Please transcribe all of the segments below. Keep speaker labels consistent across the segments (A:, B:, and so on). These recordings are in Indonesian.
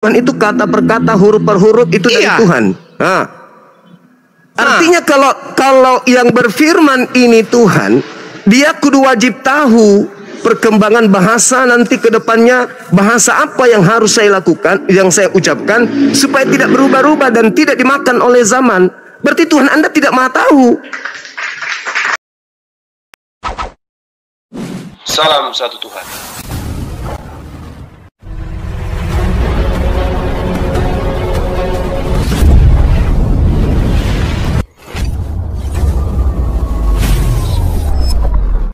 A: Tuhan itu kata per kata, huruf per huruf itu dari Tuhan. Nah, artinya kalau yang berfirman ini Tuhan, dia kudu wajib tahu perkembangan bahasa nanti ke depannya, bahasa apa yang harus saya lakukan, yang saya ucapkan supaya tidak berubah-ubah dan tidak dimakan oleh zaman. Berarti Tuhan Anda tidak maha tahu.
B: Salam satu Tuhan.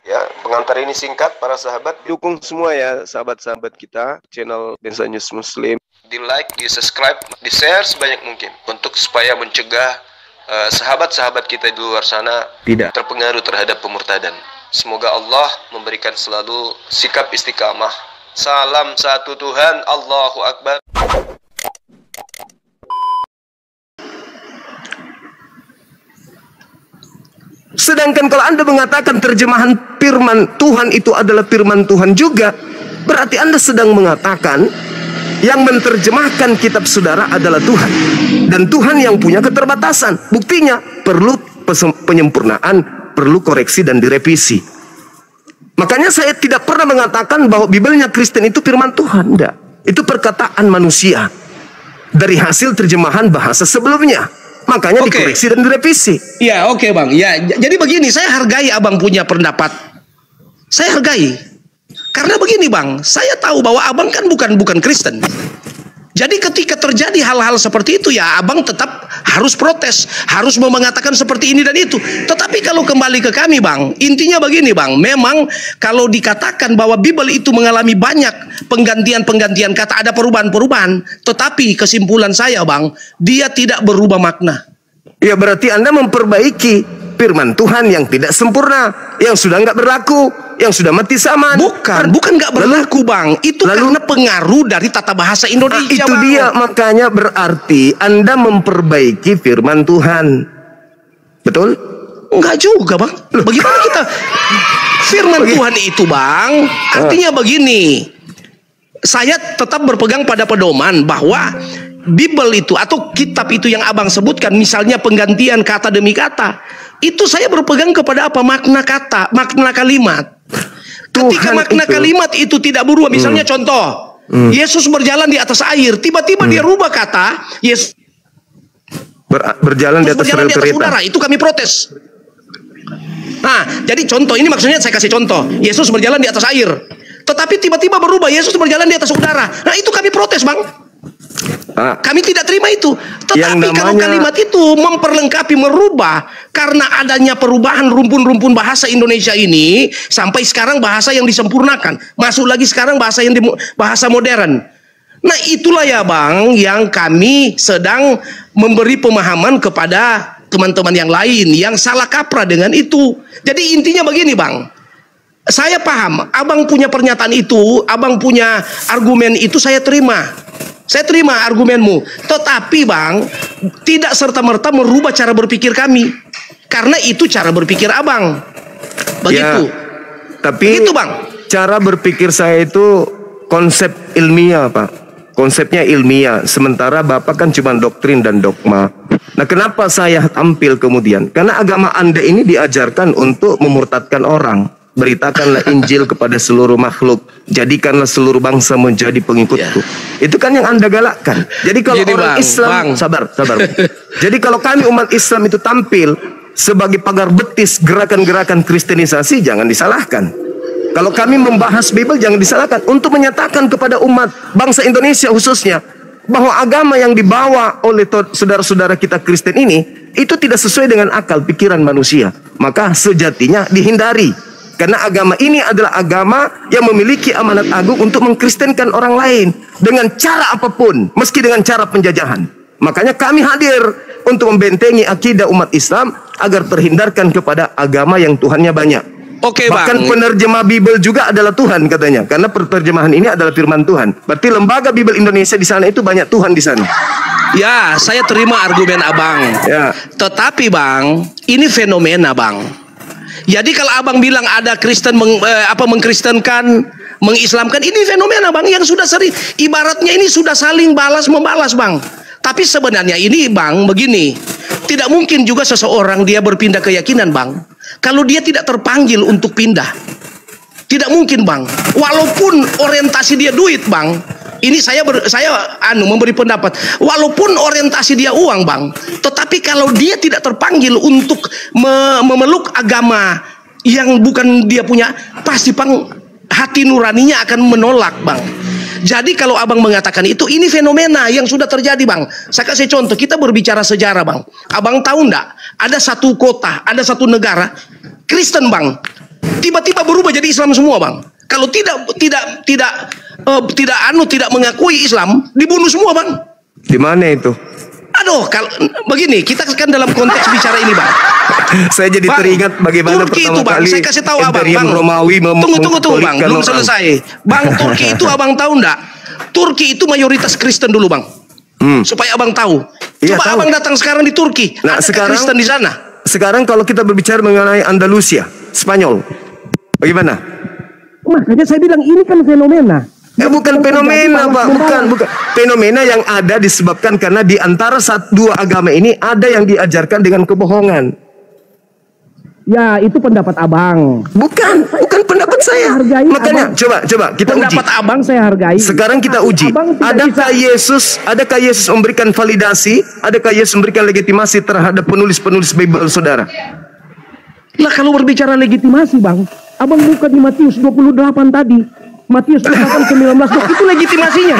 B: Ya, pengantar ini singkat para sahabat.
A: Dukung semua ya sahabat-sahabat kita channel Densa News Muslim.
B: Di like, di subscribe, di share sebanyak mungkin untuk supaya mencegah sahabat-sahabat kita di luar sana
A: tidak
B: terpengaruh terhadap pemurtadan. Semoga Allah memberikan selalu sikap istiqamah. Salam satu Tuhan, Allahu Akbar.
A: Sedangkan kalau Anda mengatakan terjemahan firman Tuhan itu adalah firman Tuhan juga, berarti Anda sedang mengatakan yang menerjemahkan kitab saudara adalah Tuhan. Dan Tuhan yang punya keterbatasan. Buktinya perlu penyempurnaan, perlu koreksi dan direvisi. Makanya saya tidak pernah mengatakan bahwa Bibelnya Kristen itu firman Tuhan. Tidak. Itu perkataan manusia dari hasil terjemahan bahasa sebelumnya. Makanya dikoreksi dan direvisi.
C: Ya, oke Bang. Ya, jadi begini, saya hargai Abang punya pendapat. Saya hargai. Karena begini Bang, saya tahu bahwa Abang kan bukan Kristen. Jadi ketika terjadi hal-hal seperti itu ya Abang tetap harus protes, harus mau mengatakan seperti ini dan itu. Tetapi kalau kembali ke kami Bang, intinya begini Bang, memang kalau dikatakan bahwa Bible itu mengalami banyak penggantian-penggantian kata, ada perubahan-perubahan, tetapi kesimpulan saya Bang, dia tidak berubah makna.
A: Ya berarti Anda memperbaiki firman Tuhan yang tidak sempurna, yang sudah nggak berlaku, yang sudah mati zaman.
C: Bukan nggak berlaku Bang. Itu karena pengaruh dari tata bahasa Indonesia.
A: Itu
C: Bang.
A: Dia makanya berarti Anda memperbaiki firman Tuhan. Betul?
C: Enggak juga Bang. Bagaimana kita firman Tuhan itu Bang? Artinya begini. Saya tetap berpegang pada pedoman bahwa Bible itu atau kitab itu yang Abang sebutkan, misalnya penggantian kata demi kata, itu saya berpegang kepada apa? Makna kata, makna kalimat. Ketika makna kalimat itu tidak berubah, misalnya contoh, Yesus berjalan di atas air, tiba-tiba dia rubah kata, Yesus
A: berjalan di atas rel kereta.
C: Udara, itu kami protes. Nah, jadi contoh ini maksudnya saya kasih contoh, Yesus berjalan di atas air, tetapi tiba-tiba berubah, Yesus berjalan di atas udara. Nah, itu kami protes Bang. Kami tidak terima itu. Tetapi kalau kalimat itu memperlengkapi, merubah, karena adanya perubahan rumpun-rumpun bahasa Indonesia ini, sampai sekarang bahasa yang disempurnakan, masuk lagi sekarang bahasa yang bahasa modern. Nah itulah ya Bang, yang kami sedang memberi pemahaman kepada teman-teman yang lain yang salah kaprah dengan itu. Jadi intinya begini Bang, saya paham Abang punya pernyataan itu, Abang punya argumen itu, saya terima. Saya terima argumenmu, tetapi Bang, tidak serta-merta merubah cara berpikir kami, karena itu cara berpikir Abang. Begitu.
A: Ya, tapi
C: begitu Bang.
A: Cara berpikir saya itu konsep ilmiah Pak. Konsepnya ilmiah, sementara Bapak kan cuma doktrin dan dogma. Nah kenapa saya tampil kemudian? Karena agama Anda ini diajarkan untuk memurtadkan orang. Beritakanlah Injil kepada seluruh makhluk, jadikanlah seluruh bangsa menjadi pengikutku. Itu kan yang Anda galakkan. Jadi kalau orang Islam, sabar. Jadi kalau kami umat Islam itu tampil sebagai pagar betis gerakan-gerakan kristenisasi, jangan disalahkan. Kalau kami membahas Bible, jangan disalahkan. Untuk menyatakan kepada umat bangsa Indonesia khususnya, bahwa agama yang dibawa oleh saudara-saudara kita Kristen ini, itu tidak sesuai dengan akal pikiran manusia. Maka sejatinya dihindari. Karena agama ini adalah agama yang memiliki amanat agung untuk mengkristenkan orang lain dengan cara apapun, meski dengan cara penjajahan. Makanya kami hadir untuk membentengi akidah umat Islam agar terhindarkan kepada agama yang Tuhannya banyak. Bahkan penerjemah Bible juga adalah Tuhan katanya, karena penerjemahan ini adalah firman Tuhan. Berarti lembaga Bible Indonesia di sana itu banyak Tuhan di sana.
C: Ya, saya terima argumen Abang. Ya. Tetapi Bang, ini fenomena Bang. Jadi kalau Abang bilang ada Kristen mengkristenkan, mengislamkan. Ini fenomena bang yang sudah sering, ibaratnya ini sudah saling balas membalas bang. Tapi sebenarnya ini bang begini, tidak mungkin juga seseorang dia berpindah keyakinan bang kalau dia tidak terpanggil untuk pindah. Tidak mungkin bang, walaupun orientasi dia duit bang. Ini saya memberi pendapat, walaupun orientasi dia uang bang, tetapi kalau dia tidak terpanggil untuk memeluk agama yang bukan dia punya, pasti bang hati nuraninya akan menolak bang. Jadi kalau abang mengatakan itu, ini fenomena yang sudah terjadi bang. Saya kasih contoh, kita berbicara sejarah bang. Abang tahu enggak, ada satu kota, ada satu negara Kristen bang, tiba-tiba berubah jadi Islam semua bang. Kalau tidak mengakui Islam, dibunuh semua bang.
A: Di mana itu?
C: Aduh, kalau begini, kita kan dalam konteks bicara ini bang.
A: Saya jadi bang, teringat bagaimana
C: Turki
A: pertama
C: itu bang,
A: kali
C: saya kasih tahu abang, bang.
A: Romawi
C: Tunggu bang, belum selesai. Bang, Turki itu abang tahu enggak? Turki itu mayoritas Kristen dulu bang. Supaya abang tahu. Coba tahu. Abang datang sekarang di Turki, ada sekarang Kristen di sana. Sekarang
A: kalau kita berbicara mengenai Andalusia, Spanyol, bagaimana?
C: Makanya saya bilang ini kan fenomena.
A: Bukan fenomena Pak, bukan. Fenomena yang ada disebabkan karena di antara dua agama ini ada yang diajarkan dengan kebohongan.
C: Ya, itu pendapat abang.
A: Bukan pendapat saya. Makanya coba kita uji.
C: Pendapat abang saya hargai.
A: Sekarang kita uji. Adakah Yesus memberikan validasi? Adakah Yesus memberikan legitimasi terhadap penulis-penulis Bible saudara?
C: Lah kalau berbicara legitimasi bang, abang buka di Matius 28 tadi. Matius 28:19 itu legitimasinya.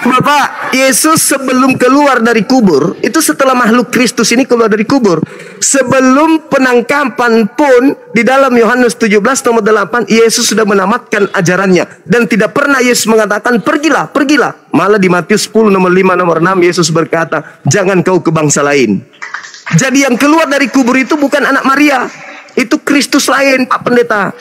A: Bapak, Yesus sebelum keluar dari kubur, itu setelah makhluk Kristus ini keluar dari kubur, sebelum penangkapan pun di dalam Yohanes 17:8 Yesus sudah menamatkan ajarannya dan tidak pernah Yesus mengatakan pergilah. Malah di Matius 10:5-6 Yesus berkata, jangan kau ke bangsa lain. Jadi yang keluar dari kubur itu bukan anak Maria, itu Kristus lain, Pak Pendeta.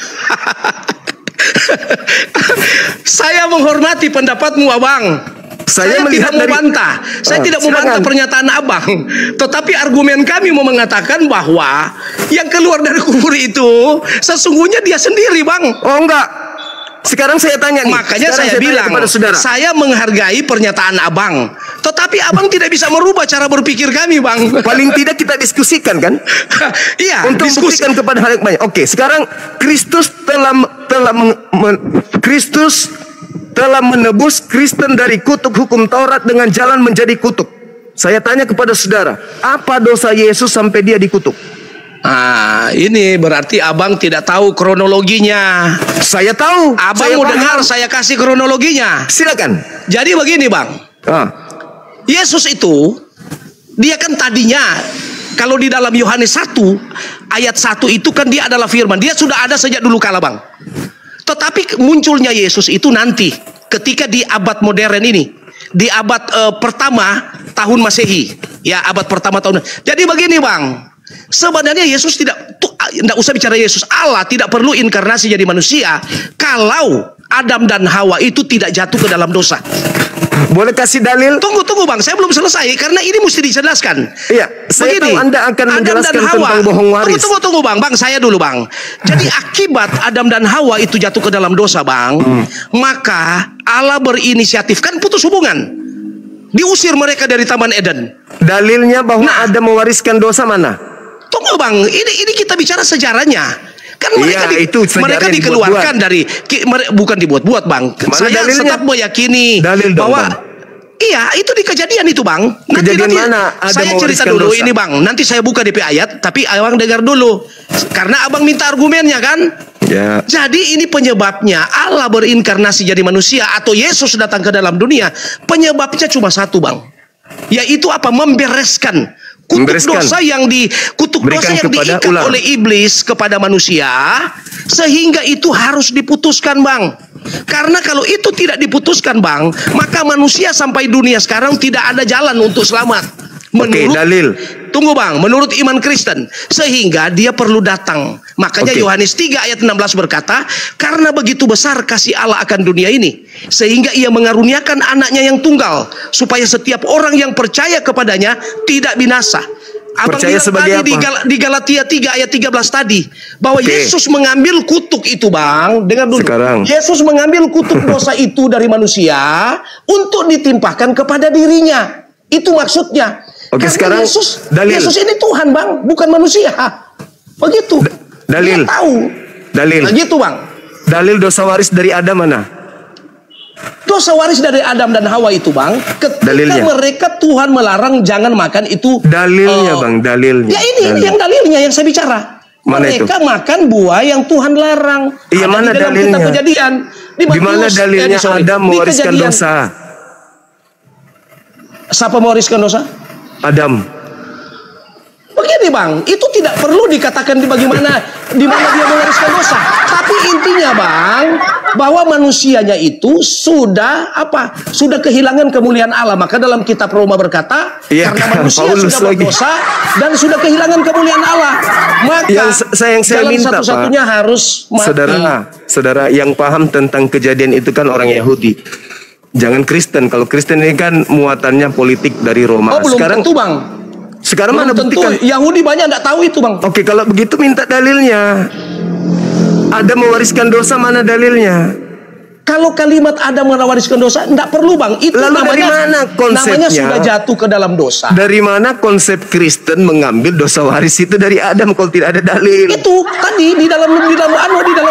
C: Saya menghormati pendapatmu abang. Saya tidak mau bantah. Saya tidak mau bantah pernyataan abang. Tetapi argumen kami mau mengatakan bahwa yang keluar dari kubur itu sesungguhnya dia sendiri bang.
A: Oh enggak. Sekarang saya tanya nih.
C: Makanya saya bilang, saya menghargai pernyataan abang. Tetapi abang tidak bisa merubah cara berpikir kami bang.
A: Paling tidak kita diskusikan kan?
C: Iya.
A: Untuk membuktikan kepada hal yang banyak. Oke, sekarang Kristus telah menebus Kristen dari kutuk hukum Taurat dengan jalan menjadi kutuk. Saya tanya kepada saudara, apa dosa Yesus sampai dia dikutuk?
C: Ini berarti abang tidak tahu kronologinya.
A: Saya tahu.
C: Abang mau dengar saya kasih kronologinya?
A: Silakan.
C: Jadi begini bang. Yesus itu, dia kan tadinya, kalau di dalam Yohanes 1 ayat 1 itu kan dia adalah firman. Dia sudah ada sejak dulu kala bang. Tetapi munculnya Yesus itu nanti ketika di abad modern ini, di abad pertama tahun Masehi, ya abad pertama tahun. Jadi begini bang, sebenarnya Yesus tidak usah bicara Yesus, Allah tidak perlu inkarnasi jadi manusia kalau Adam dan Hawa itu tidak jatuh ke dalam dosa.
A: Boleh kasih dalil?
C: Tunggu bang, saya belum selesai karena ini mesti dijelaskan.
A: Iya, saya tahu Anda akan menjelaskan tentang bohong waris.
C: Tunggu bang, saya dulu bang. Jadi akibat Adam dan Hawa itu jatuh ke dalam dosa bang, maka Allah berinisiatif, kan putus hubungan, diusir mereka dari Taman Eden.
A: Dalilnya bahwa Adam mewariskan dosa mana?
C: Tunggu bang, ini kita bicara sejarahnya. Kan mereka dikeluarkan dari, bukan dibuat-buat bang. Saya tetap meyakini bahwa iya itu di kejadian itu bang. Nanti
A: mana?
C: Saya cerita dulu dosa. Ini bang. Nanti saya buka DP ayat, tapi abang dengar dulu karena abang minta argumennya kan.
A: Ya.
C: Jadi ini penyebabnya Allah berinkarnasi jadi manusia atau Yesus datang ke dalam dunia. Penyebabnya cuma satu bang, yaitu apa? Membereskan dosa yang diikat oleh iblis kepada manusia, sehingga itu harus diputuskan bang. Karena kalau itu tidak diputuskan bang, maka manusia sampai dunia sekarang tidak ada jalan untuk selamat. Menurut
A: dalil.
C: Tunggu bang, menurut iman Kristen, sehingga dia perlu datang. Makanya Yohanes 3 ayat 16 berkata, karena begitu besar kasih Allah akan dunia ini, sehingga ia mengaruniakan anaknya yang tunggal, supaya setiap orang yang percaya kepadanya tidak binasa, Abang
A: Percaya
C: bilang
A: sebagai
C: tadi
A: apa?
C: di Galatia 3 ayat 13 tadi bahwa
A: Oke.
C: Yesus mengambil kutuk itu, Bang. Dengar dulu.
A: Sekarang.
C: Yesus mengambil kutuk dosa itu dari manusia untuk ditimpakan kepada dirinya. Itu maksudnya.
A: Oke,
C: Karena
A: sekarang dalil.
C: Yesus ini Tuhan, Bang, bukan manusia. Begitu.
A: Dalil.
C: Dia tahu.
A: Dalil.
C: Begitu, Bang.
A: Dalil dosa waris dari Adam mana?
C: Dosa waris dari Adam dan Hawa itu, Bang, ketika
A: Dalilnya.
C: mereka Tuhan melarang jangan makan itu.
A: Dalilnya, Bang, dalilnya.
C: Ya ini
A: Dalil.
C: yang dalilnya yang saya bicara.
A: Mana
C: Mereka makan buah yang Tuhan larang.
A: Iya,
C: Ada
A: mana
C: di dalam
A: dalilnya?
C: kitab Kejadian. Di
A: Di mana
C: Matius,
A: dalilnya
C: sorry,
A: Adam
C: di
A: mewariskan
C: Kejadian.
A: dosa?
C: Siapa mewariskan dosa?
A: Adam.
C: Begini, Bang, itu tidak perlu dikatakan di mana dia mewariskan dosa. Tapi intinya, Bang, bahwa manusianya itu sudah apa? Sudah kehilangan kemuliaan Allah. Maka dalam kitab Roma berkata,
A: Iya,
C: karena
A: kan,
C: manusia
A: Paulus
C: sudah
A: lagi.
C: berdosa dan sudah kehilangan kemuliaan Allah, maka
A: Yang saya
C: jalan
A: minta, Pak,
C: satu-satunya harus mati.
A: Saudara yang paham tentang kejadian itu kan orang Yahudi. Jangan Kristen. Kalau Kristen ini kan muatannya politik dari Roma.
C: Oh, belum tentu, Bang.
A: Sekarang
C: Belum
A: mana
C: tentu.
A: buktikan?
C: Yahudi banyak tidak tahu itu, Bang.
A: Oke, kalau begitu minta dalilnya. Ada mewariskan dosa, mana dalilnya?
C: Kalau kalimat Adam mewariskan dosa, tidak perlu, Bang. Itu
A: Lalu dari mana konsepnya?
C: namanya sudah jatuh ke dalam dosa.
A: Dari mana konsep Kristen mengambil dosa waris itu dari Adam kalau tidak ada dalil?
C: Itu tadi di dalam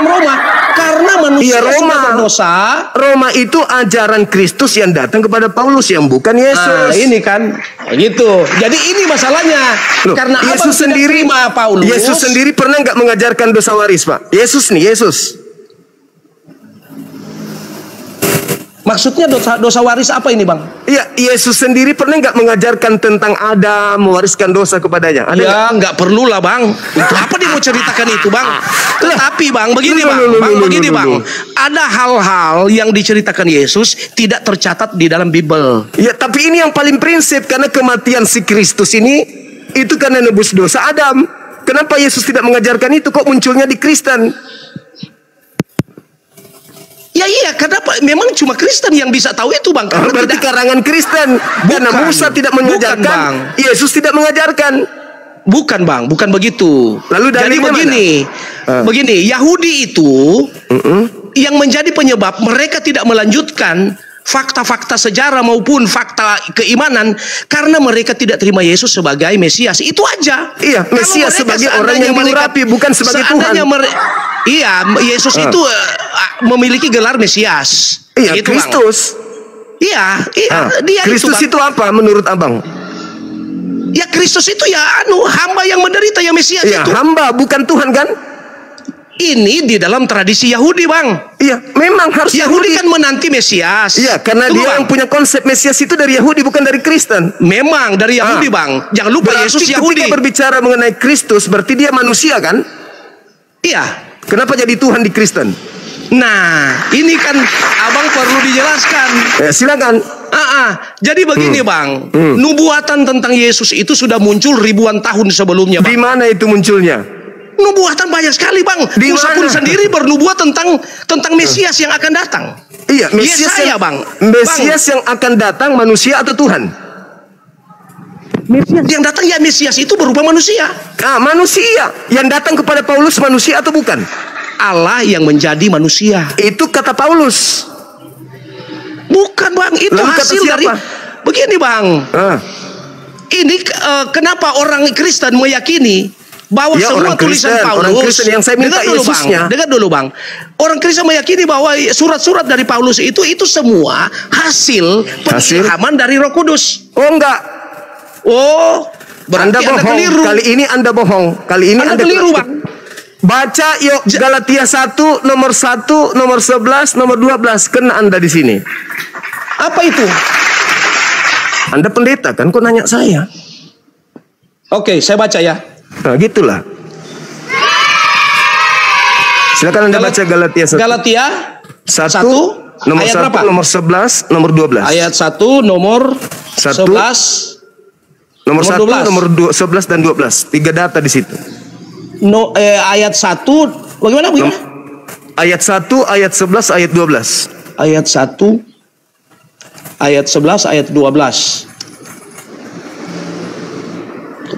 C: Roma. Karena manusia
A: Iya, Roma.
C: sudah berdosa.
A: Roma itu ajaran Kristus yang datang kepada Paulus, yang bukan Yesus.
C: Nah, ini kan gitu. Jadi ini masalahnya.
A: Loh,
C: Karena
A: Yesus
C: abang tidak
A: sendiri,
C: terima Paulus.
A: Yesus sendiri pernah nggak mengajarkan dosa waris, Pak? Yesus.
C: Maksudnya dosa waris apa ini, Bang?
A: Iya, Yesus sendiri pernah nggak mengajarkan tentang Adam mewariskan dosa kepadanya? Ada nggak?
C: Ya nggak perlu lah, Bang. Itu apa dia mau ceritakan itu, Bang? Tetapi, Bang, begini, Bang. Ada hal-hal yang diceritakan Yesus tidak tercatat di dalam Bible.
A: Ya, tapi ini yang paling prinsip, karena kematian si Kristus ini itu karena nebus dosa Adam. Kenapa Yesus tidak mengajarkan itu? Kok munculnya di Kristen?
C: Ya iya, kenapa? Memang cuma Kristen yang bisa tahu itu, Bang. Karena
A: Berarti
C: tidak,
A: karangan Kristen. Karena
C: Bukan.
A: Musa tidak mengajarkan,
C: Bang.
A: Yesus tidak mengajarkan.
C: bukan, Bang, bukan begitu.
A: Lalu
C: Jadi
A: dalilnya
C: begini, Yahudi itu yang menjadi penyebab mereka tidak melanjutkan fakta-fakta sejarah maupun fakta keimanan karena mereka tidak terima Yesus sebagai Mesias. Itu aja.
A: Iya,
C: Kalau
A: Mesias
C: mereka
A: sebagai orang yang diurapi, bukan sebagai Tuhan.
C: Iya, Yesus itu memiliki gelar Mesias.
A: Iya,
C: Gitu, Bang.
A: Kristus.
C: Iya, dia
A: Kristus
C: itu,
A: itu apa menurut Abang?
C: Ya Kristus itu ya hamba yang menderita, ya Mesias
A: Iya,
C: itu.
A: hamba bukan Tuhan kan?
C: Ini di dalam tradisi Yahudi, Bang.
A: Iya, memang harus
C: Yahudi kan menanti Mesias.
A: Iya, karena
C: Tunggu,
A: dia
C: Bang.
A: yang punya konsep Mesias itu dari Yahudi, bukan dari Kristen.
C: Memang dari Yahudi, Bang. Jangan lupa
A: Berarti
C: Yesus
A: ketika
C: Yahudi.
A: berbicara mengenai Kristus, berarti dia manusia kan?
C: Iya.
A: Kenapa jadi Tuhan di Kristen?
C: Nah, ini kan Abang perlu dijelaskan.
A: Silakan.
C: Jadi begini, Bang. Nubuatan tentang Yesus itu sudah muncul ribuan tahun sebelumnya, Bang.
A: Di mana itu munculnya?
C: Nubuatan banyak sekali, Bang.
A: Di
C: Musa
A: mana?
C: pun sendiri bernubuat tentang Mesias yang akan datang.
A: Iya, Mesias
C: Yesaya, Bang.
A: Mesias yang akan datang manusia atau Tuhan?
C: Mesias yang datang ya Mesias itu berupa manusia.
A: Manusia yang datang kepada Paulus manusia atau bukan?
C: Allah yang menjadi manusia.
A: Itu kata Paulus.
C: Bukan, Bang, itu
A: Lalu kata
C: hasil
A: siapa?
C: dari begini, Bang. Ini kenapa orang Kristen meyakini bahwa
A: Ya,
C: semua
A: orang
C: tulisan
A: Kristen,
C: Paulus,
A: orang Kristen yang saya minta Yesusnya.
C: Dengar dulu, Bang. Orang Kristen meyakini bahwa surat-surat dari Paulus itu semua hasil pengilhaman dari Roh Kudus.
A: Oh, enggak.
C: Oh, berarti
A: Anda bohong.
C: keliru.
A: Kali ini Anda bohong. Kali ini
C: Anda keliru, Bang.
A: Baca yuk Galatia 1 nomor 11 nomor 12, kena Anda di sini.
C: Apa itu?
A: Anda pendeta kan, kok nanya saya?
C: Oke, saya baca ya.
A: Nah, gitulah. Silakan Anda baca Galatia 1.
C: Galatia
A: 1 nomor
C: ayat
A: 1
C: berapa?
A: nomor 11 nomor 12.
C: Ayat 1 nomor
A: 1
C: 11
A: nomor 1
C: 12.
A: nomor 11 dan 12. 3 data di situ.
C: Ayat 1 bagaimana?
A: Ayat 1, ayat 11, ayat 12.
C: Ayat 1 ayat 11 ayat 12.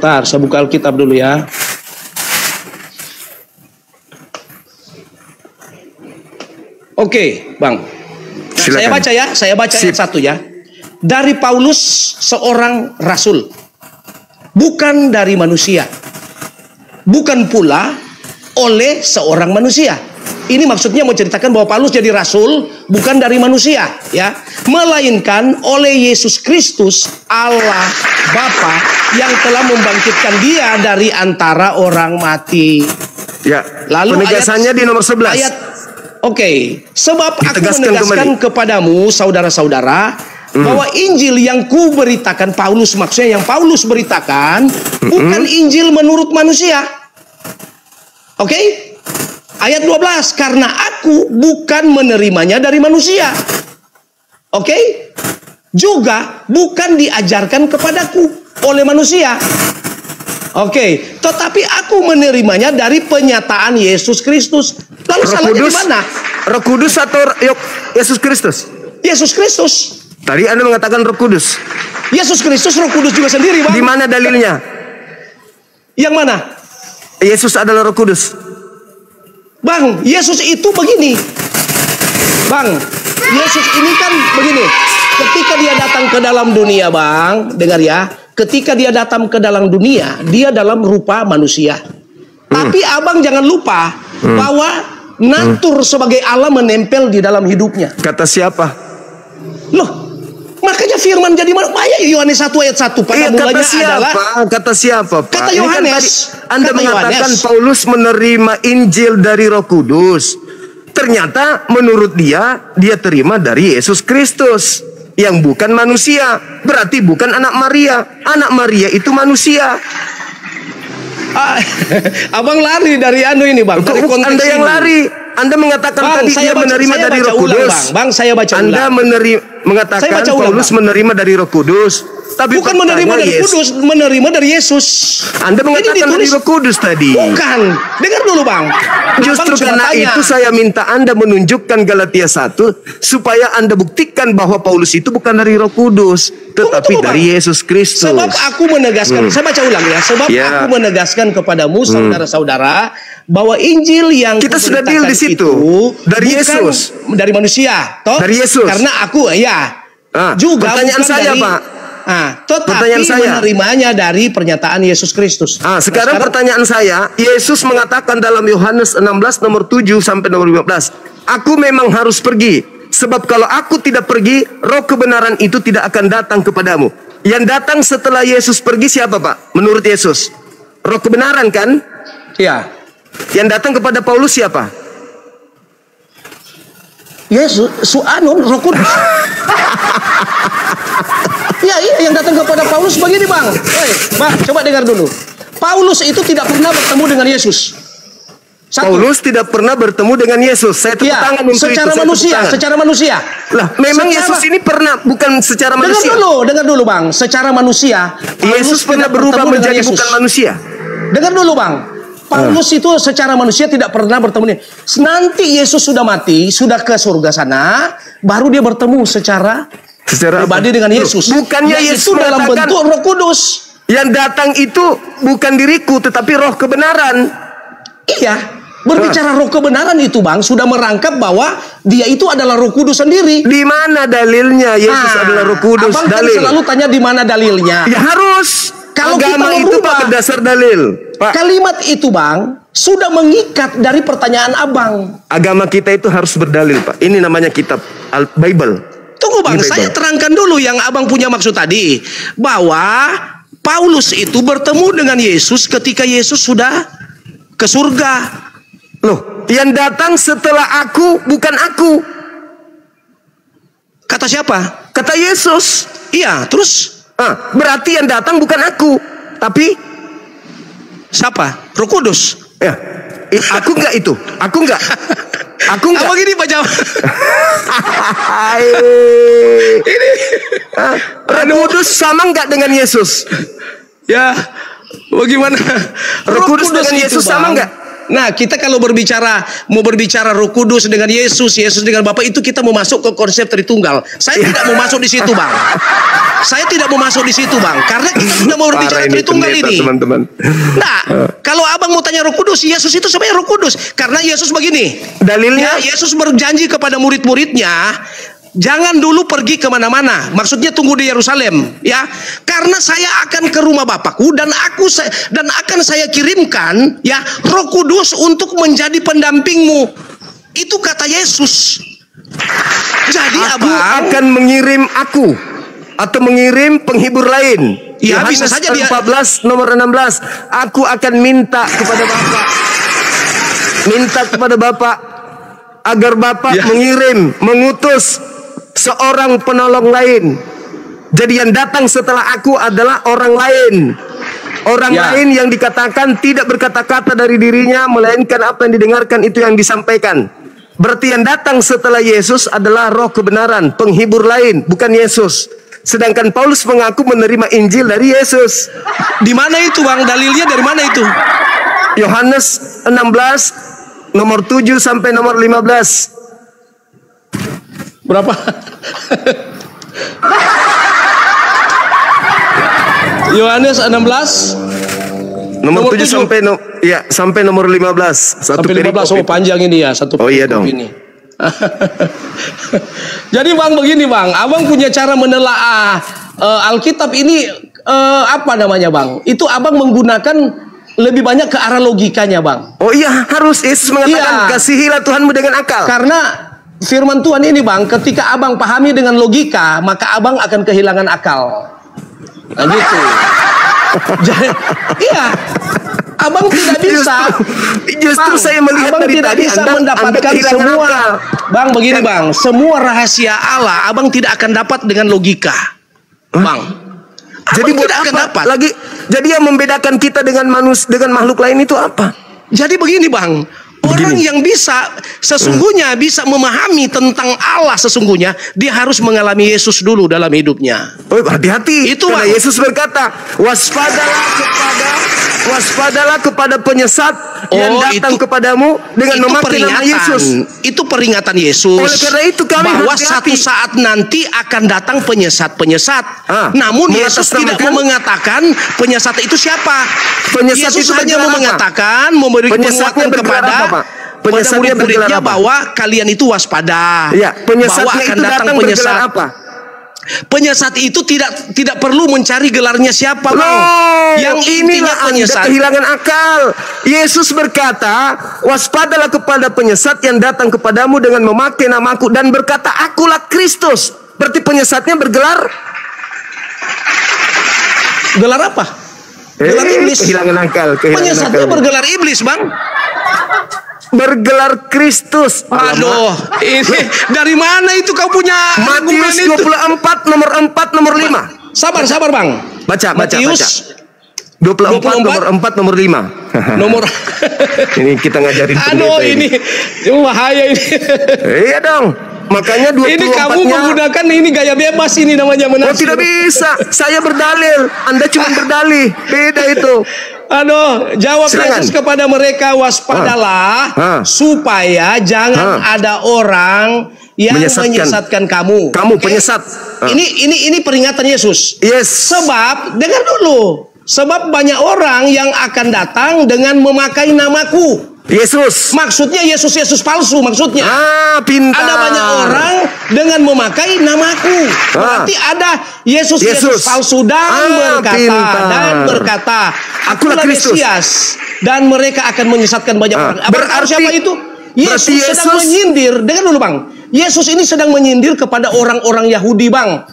C: Sebentar, saya buka Alkitab dulu ya. Oke, Bang. Saya baca ya, ayat 1 ya. Dari Paulus, seorang rasul, bukan dari manusia, bukan pula oleh seorang manusia. Ini maksudnya mau ceritakan bahwa Paulus jadi rasul bukan dari manusia, ya, melainkan oleh Yesus Kristus, Allah Bapa yang telah membangkitkan dia dari antara orang mati.
A: Ya. Lalu penegasannya di nomor 11.
C: Sebab aku menegaskan kepadamu, saudara-saudara, bahwa Injil yang ku beritakan Paulus, maksudnya yang Paulus beritakan, bukan Injil menurut manusia. Ayat 12, karena aku bukan menerimanya dari manusia. Juga bukan diajarkan kepadaku oleh manusia. Tetapi aku menerimanya dari penyataan Yesus Kristus. Lalu salahnya di mana?
A: Roh Kudus atau Yesus Kristus?
C: Yesus Kristus.
A: Tadi Anda mengatakan Roh Kudus.
C: Yesus Kristus, Roh Kudus juga sendiri, Bang.
A: Di mana dalilnya?
C: Yang mana?
A: Yesus adalah Roh Kudus.
C: Bang, Yesus itu begini. Bang, Yesus ini kan begini. Ketika dia datang ke dalam dunia, Bang, dengar ya. Ketika dia datang ke dalam dunia, dia dalam rupa manusia. Tapi abang jangan lupa bahwa natur sebagai Allah menempel di dalam hidupnya.
A: Kata siapa?
C: Loh, makanya firman jadi Yohanes 1 ayat 1 pada mulanya adalah
A: kata siapa, Pak?
C: Kata Yohanes.
A: Kan Anda mengatakan Paulus menerima Injil dari Roh Kudus. Ternyata menurut dia terima dari Yesus Kristus yang bukan manusia. Berarti bukan anak Maria. Anak Maria itu manusia.
C: Abang lari dari ini, Bang. Dari konteks
A: Anda yang
C: ini.
A: lari. Anda mengatakan tadi dia menerima dari Roh Kudus.
C: Bang, saya baca ulang.
A: Anda mengatakan Paulus menerima dari Roh Kudus. Tapi
C: bukan menerima dari Kudus, menerima dari Yesus.
A: Anda mengatakan dari Roh Kudus tadi.
C: Bukan. Dengar dulu, Bang.
A: Justru karena itu saya minta Anda menunjukkan Galatia 1 supaya Anda buktikan bahwa Paulus itu bukan dari Roh Kudus, tetapi dari Yesus Kristus.
C: Sebab aku menegaskan, saya baca ulang ya. Sebab aku menegaskan kepadamu, saudara-saudara, bahwa Injil yang
A: kita sudah deal di situ dari Yesus,
C: dari manusia, toh?
A: Dari Yesus.
C: Karena aku juga
A: pertanyaan saya, Pak.
C: Tetapi menerimanya dari pernyataan Yesus Kristus.
A: Sekarang pertanyaan saya, Yesus mengatakan dalam Yohanes 16 nomor 7 sampai nomor 15, aku memang harus pergi, sebab kalau aku tidak pergi, roh kebenaran itu tidak akan datang kepadamu. Yang datang setelah Yesus pergi siapa, Pak? Menurut Yesus, roh kebenaran kan?
C: Iya.
A: Yang datang kepada Paulus siapa?
C: Yesus, Roh Kudus. Iya, yang datang kepada Paulus begini, Bang. Bang, coba dengar dulu. Paulus itu tidak pernah bertemu dengan Yesus.
A: Paulus tidak pernah bertemu dengan Yesus. Saya tepuk tangan untuk
C: secara manusia, secara manusia.
A: Lah, memang Yesus ini pernah bukan secara manusia.
C: Dengar dulu, Bang. Secara manusia,
A: Yesus pernah berubah menjadi bukan manusia.
C: Dengar dulu, Bang. Paulus itu secara manusia tidak pernah bertemu. Nanti Yesus sudah mati, sudah ke surga sana, baru dia bertemu secara pribadi dengan Yesus.
A: Bukannya Yesus
C: dalam bentuk Roh Kudus.
A: Yang datang itu bukan diriku, tetapi roh kebenaran.
C: Iya, berbicara roh kebenaran itu, Bang, sudah merangkap bahwa dia itu adalah Roh Kudus sendiri.
A: Di mana dalilnya Yesus adalah Roh Kudus?
C: Abang kan selalu tanya di mana dalilnya.
A: Ya harus.
C: Kalau
A: agama
C: kita
A: itu Pak berdasar dalil, Pak.
C: Kalimat itu, Bang, sudah mengikat dari pertanyaan Abang.
A: Agama kita itu harus berdalil, Pak. Ini namanya kitab Bible.
C: Tunggu, Bang, saya terangkan dulu yang Abang punya maksud tadi, bahwa Paulus itu bertemu dengan Yesus ketika Yesus sudah ke surga.
A: Loh, yang datang setelah aku bukan aku.
C: Kata siapa?
A: Kata Yesus.
C: Iya, terus?
A: Berarti yang datang bukan aku, tapi
C: siapa? Roh Kudus.
A: Ya, aku enggak itu. Aku enggak. Aku enggak.
C: Apa gini Pak Jawa?
A: Ini Roh Kudus sama enggak dengan Yesus?
C: Ya, bagaimana?
A: Roh Kudus dengan Yesus sama enggak?
C: Nah, kita kalau mau berbicara Roh Kudus dengan Yesus, Yesus dengan Bapa, itu kita mau masuk ke konsep Tritunggal. Saya tidak mau masuk di situ, Bang. Saya tidak mau masuk di situ, Bang, karena kita sudah mau berbicara Tritunggal ini.
A: Teman-teman.
C: Nah, kalau Abang mau tanya Roh Kudus, Yesus itu sebenarnya Roh Kudus. Karena Yesus begini.
A: Dalilnya?
C: Ya, Yesus berjanji kepada murid-muridnya, jangan dulu pergi kemana-mana. Maksudnya tunggu di Yerusalem, ya. Karena saya akan ke rumah Bapakku dan akan saya kirimkan, ya, Roh Kudus untuk menjadi pendampingmu. Itu kata Yesus. Jadi
A: Aku akan mengirim atau mengirim penghibur lain.
C: Ya,
A: Yohanes
C: bisa saja dia
A: 14 nomor 16. Aku akan minta kepada Bapa agar Bapa mengutus seorang penolong lain. Jadi yang datang setelah aku adalah orang lain. Orang lain yang dikatakan tidak berkata-kata dari dirinya, melainkan apa yang didengarkan itu yang disampaikan. Berarti yang datang setelah Yesus adalah Roh kebenaran, penghibur lain, bukan Yesus. Sedangkan Paulus mengaku menerima Injil dari Yesus.
C: Di mana itu, Bang? Dalilnya dari mana itu?
A: Yohanes 16 nomor 7 sampai nomor 15.
C: Berapa? Yohanes 16
A: nomor 7 sampai nomor 15.
C: Sampai 15. Oh, panjang ini ya, satu.
A: Oh iya dong.
C: Ini. Jadi Bang, begini Bang, Abang punya cara menelaah Alkitab ini apa namanya Bang? Itu Abang menggunakan lebih banyak ke arah logikanya Bang.
A: Oh iya, harus. Yesus mengatakan kasihilah Tuhanmu dengan akal.
C: Karena firman Tuhan ini Bang, ketika Abang pahami dengan logika, maka Abang akan kehilangan akal. Nah gitu. Jadi, iya, Abang tidak bisa.
A: Justru saya melihat
C: Abang
A: dari
C: tidak
A: tadi
C: bisa
A: Anda
C: mendapatkan semua.
A: akal.
C: Bang, begini Bang, semua rahasia Allah Abang tidak akan dapat dengan logika. Bang.
A: Jadi
C: Abang
A: buat
C: tidak akan
A: apa?
C: dapat.
A: Jadi yang membedakan kita dengan makhluk lain itu apa?
C: Jadi begini Bang, orang yang sesungguhnya bisa memahami tentang Allah sesungguhnya, dia harus mengalami Yesus dulu dalam hidupnya.
A: Oh, hati-hati.
C: Itu
A: karena
C: Bang.
A: Yesus berkata, waspadalah kepada penyesat yang datang kepadamu dengan memakai nama Yesus.
C: Itu peringatan Yesus.
A: Oleh karena itu kami
C: bahwa
A: hati-hati.
C: satu saat nanti akan datang penyesat-penyesat. Namun Yesus tidak mau mengatakan penyesat itu siapa.
A: Penyesat
C: Yesus
A: itu
C: hanya mau mengatakan, memberi penguatan kepada murid-muridnya bahwa kalian itu waspada.
A: Ya, penyesatnya
C: bahwa akan
A: itu
C: datang
A: datang
C: penyesat.
A: bergelar apa?
C: Penyesat itu tidak perlu mencari gelarnya siapa, Bang. Yang intinya penyesat.
A: Anda kehilangan akal. Yesus berkata, waspadalah kepada penyesat yang datang kepadamu dengan memakai namaku dan berkata, akulah Kristus. Berarti penyesatnya bergelar
C: apa? Gelar iblis.
A: Kehilangan akal.
C: Penyesatnya bergelar iblis, Bang.
A: Bergelar Kristus.
C: Aduh, ini dari mana itu kau punya
A: Matius 24 nomor 4 nomor 5.
C: Sabar Bang.
A: Baca.
C: Matius
A: 24 nomor 4 nomor 5.
C: Nomor
A: ini kita ngajarin pendeta
C: ini bahaya ini.
A: Iya dong. Makanya 24-nya
C: ini kamu menggunakan ini gaya bebas ini namanya menafsir.
A: Oh, tidak bisa. Saya berdalil. Anda cuma berdalih. Beda itu.
C: Aduh, jawab Yesus kepada mereka, waspadalah supaya jangan ada orang yang menyesatkan kamu.
A: Kamu penyesat.
C: Ini peringatan Yesus.
A: Yes.
C: Sebab dengar dulu. Sebab banyak orang yang akan datang dengan memakai namaku.
A: Yesus.
C: Maksudnya Yesus palsu maksudnya.
A: Pintar.
C: Ada banyak orang dengan memakai namaku. Berarti ada Yesus palsu dan berkata, akulah Mesias, dan mereka akan menyesatkan banyak orang. Berarti siapa itu? Yesus sedang menyindir. Dengar dulu Bang. Yesus ini sedang menyindir kepada orang-orang Yahudi Bang,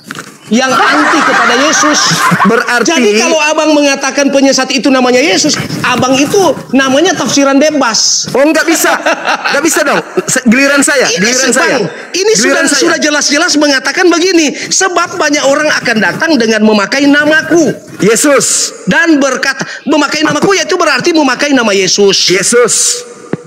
C: yang anti kepada Yesus.
A: Berarti
C: jadi kalau Abang mengatakan penyesat itu namanya Yesus, Abang itu namanya tafsiran bebas.
A: Oh, nggak bisa. Nggak bisa dong. Giliran saya.
C: Ini sudah jelas-jelas mengatakan begini. Sebab banyak orang akan datang dengan memakai namaku.
A: Yesus.
C: Dan berkata, memakai namaku yaitu berarti memakai nama Yesus.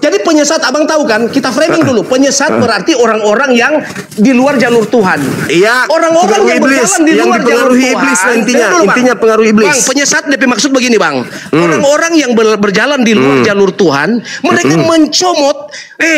C: Jadi penyesat, abang tahu kan? Kita framing dulu. Penyesat berarti orang-orang yang di luar jalur Tuhan.
A: Iya.
C: Orang-orang yang berjalan di luar jalur Tuhan.
A: Iblis intinya,
C: dulu,
A: intinya pengaruh iblis.
C: Bang, penyesat DP maksud begini, Bang. Orang-orang yang berjalan di luar jalur Tuhan, mereka mencomot,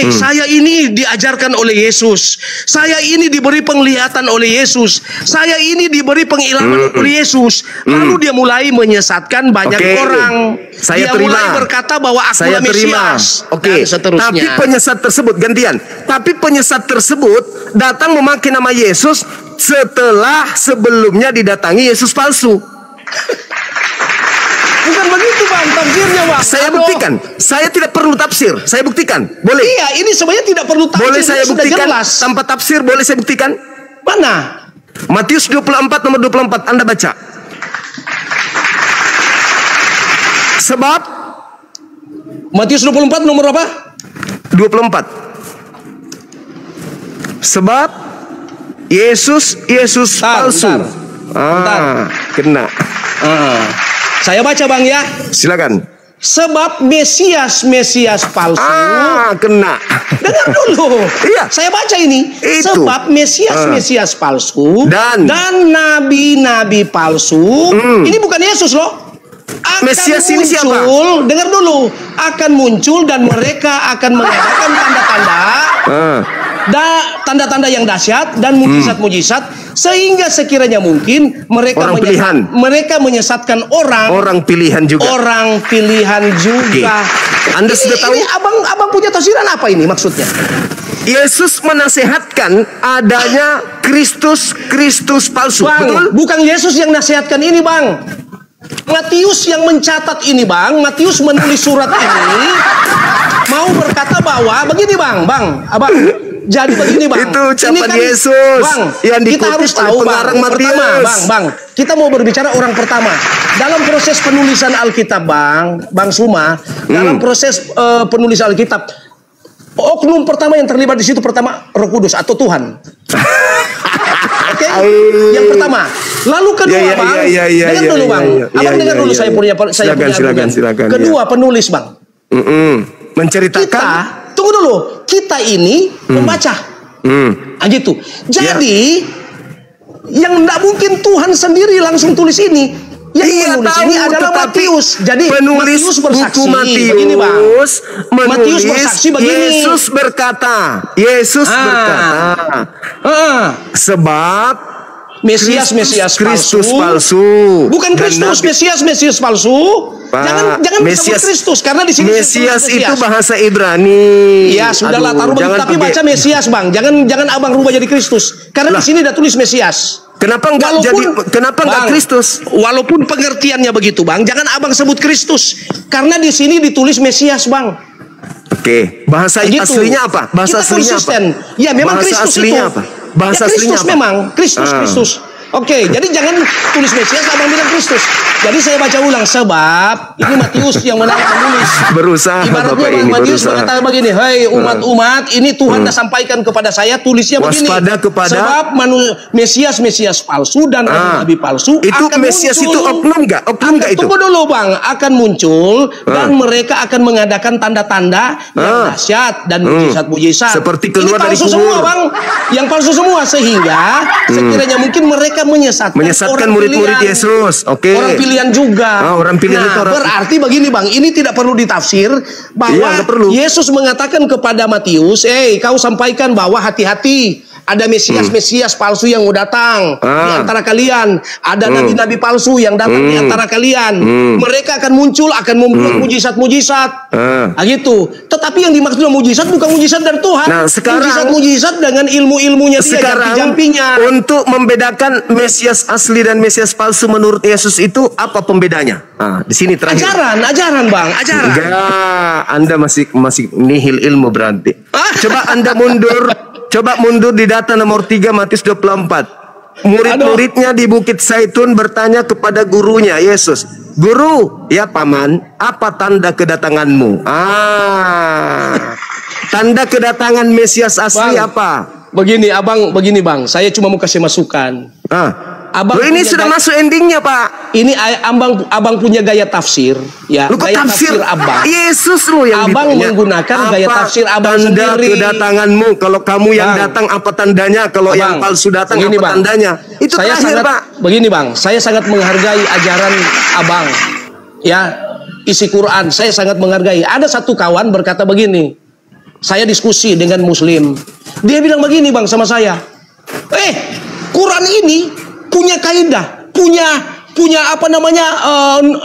C: saya ini diajarkan oleh Yesus. Saya ini diberi penglihatan oleh Yesus. Saya ini diberi pengilhaman oleh Yesus. Lalu dia mulai menyesatkan banyak orang.
A: Saya
C: dia
A: terima.
C: mulai berkata bahwa akulah Mesias.
A: Oke.
C: Seterusnya.
A: Tapi penyesat tersebut gantian. Tapi penyesat tersebut datang memakai nama Yesus setelah sebelumnya didatangi Yesus palsu.
C: Bukan begitu, Bang, tafsirnya, Bang.
A: Saya buktikan. Saya tidak perlu tafsir. Saya buktikan. Boleh?
C: Iya, ini sebenarnya tidak perlu tafsir.
A: Boleh saya buktikan
C: jelas.
A: tanpa tafsir? Boleh saya buktikan?
C: Mana?
A: Matius 24 nomor 24. Anda baca. Sebab
C: Matius 24 nomor apa?
A: 24. Sebab Yesus palsu.
C: Bentar.
A: Kena.
C: Saya baca, Bang, ya.
A: Silakan.
C: Sebab Mesias palsu.
A: Kena.
C: Dengar dulu.
A: Iya.
C: Saya baca ini.
A: Itu.
C: Sebab Mesias palsu
A: dan
C: nabi-nabi palsu. Ini bukan Yesus loh.
A: Mesias ini siapa?
C: Dengar dulu. Akan muncul dan mereka akan mengadakan tanda-tanda. Tanda-tanda yang dahsyat dan mujizat-mujizat, sehingga sekiranya mungkin mereka menyesatkan orang pilihan juga.
A: Okay. Anda sudah tahu?
C: Ini abang punya tafsiran apa ini maksudnya?
A: Yesus menasehatkan adanya Kristus palsu.
C: Bang,
A: betul?
C: Bukan Yesus yang nasihatkan ini, Bang. Matius yang mencatat ini, Bang. Matius menulis surat ini mau berkata bahwa begini, Bang. Abang. Jadi begini, Bang.
A: Itu ucapan Yesus,
C: Bang,
A: yang
C: kita harus tahu, Bang. Pertama, kita mau berbicara orang pertama. Dalam proses penulisan Alkitab, Bang Suma, dalam proses penulisan Alkitab, oknum pertama yang terlibat di situ pertama Roh Kudus atau Tuhan. Oke? Yang pertama. Lalu kedua, Bang. Dengar dulu, Bang. Abang dengar dulu, saya punya
A: silakan.
C: Kedua, penulis, Bang.
A: Menceritakan.
C: Tunggu dulu. Kita ini membaca. Gitu. Jadi yang tidak mungkin Tuhan sendiri langsung tulis ini. Yang menulis ini adalah Matius. Jadi Matius bersaksi begini, Bang. Matius bersaksi begini.
A: Yesus berkata. Sebab
C: Mesias palsu. Bukan Kristus, Mesias palsu. Jangan disebut Kristus karena di sini
A: Mesias itu bahasa Ibrani.
C: Ya, sudahlah, taruh begitu, tapi baca Mesias, Bang. Jangan abang rubah jadi Kristus. Karena di sini ada tulis Mesias.
A: Kenapa enggak Kristus?
C: Walaupun pengertiannya begitu, Bang, jangan abang sebut Kristus. Karena di sini ditulis Mesias, Bang.
A: Oke, bahasa aslinya apa? Bahasa aslinya apa?
C: Ya, memang Kristus itu.
A: Bahasa aslinya apa?
C: Memang Kristus. Oke, jadi jangan tulis Mesias, abang bilang Kristus. Jadi saya baca ulang, sebab ini Matius yang menulis.
A: Berusaha.
C: Ibaratnya Bang Matius berkata begini, hei umat-umat, ini Tuhan dah sampaikan kepada saya, tulisnya begini.
A: Waspada kepada.
C: Sebab Mesias palsu dan nabi palsu
A: itu
C: akan
A: Mesias
C: muncul.
A: Itu oknum nggak itu?
C: Tunggu dulu, Bang. Akan muncul dan mereka akan mengadakan tanda-tanda yang dahsyat dan mujizat-mujizat.
A: Seperti keluar
C: ini palsu
A: dari kubur.
C: semua, Bang. Yang palsu semua, sehingga sekiranya mungkin mereka menyesatkan
A: murid-murid Yesus. Oke.
C: Orang pilihan juga.
A: Orang pilihan itu
C: berarti begini, Bang, ini tidak perlu ditafsir bahwa Yesus mengatakan kepada Matius, kau sampaikan bahwa hati-hati. Ada Mesias palsu yang mau datang di antara kalian. Ada nabi-nabi palsu yang datang di antara kalian. Mereka akan muncul, akan membuat mujizat-mujizat. Gitu. Tetapi yang dimaksud mujizat bukan mujizat dari Tuhan.
A: Nah, sekarang
C: mujizat dengan ilmu-ilmunya dia, jampi-jampinya.
A: Untuk membedakan Mesias asli dan Mesias palsu menurut Yesus itu apa pembedanya? Di sini terakhir.
C: Ajaran, Bang, ajaran.
A: Enggak, Anda masih nihil ilmu berarti. Coba Anda mundur. Coba mundur di data nomor 3 Matius 24. Murid-muridnya di Bukit Zaitun bertanya kepada gurunya Yesus, "Guru, ya paman, apa tanda kedatanganmu?" Tanda kedatangan Mesias asli, Bang, apa?
C: Begini, Bang, saya cuma mau kasih masukan. Abang
A: Loh, ini sudah masuk endingnya, Pak.
C: Ini abang punya gaya tafsir, ya.
A: Lu kok
C: gaya
A: tafsir
C: abang.
A: Yesus lu yang
C: Abang
A: ditanya.
C: menggunakan gaya tafsir abang
A: tanda
C: sendiri.
A: kedatanganmu? Kalau kamu yang datang apa tandanya? Kalau yang palsu datang apa tandanya? Itu
C: saya
A: terakhir,
C: sangat,
A: Pak.
C: Begini, Bang. Saya sangat menghargai ajaran abang. Ya, isi Quran saya sangat menghargai. Ada satu kawan berkata begini. Saya diskusi dengan Muslim. Dia bilang begini, Bang, sama saya. Quran ini punya kaidah, punya apa namanya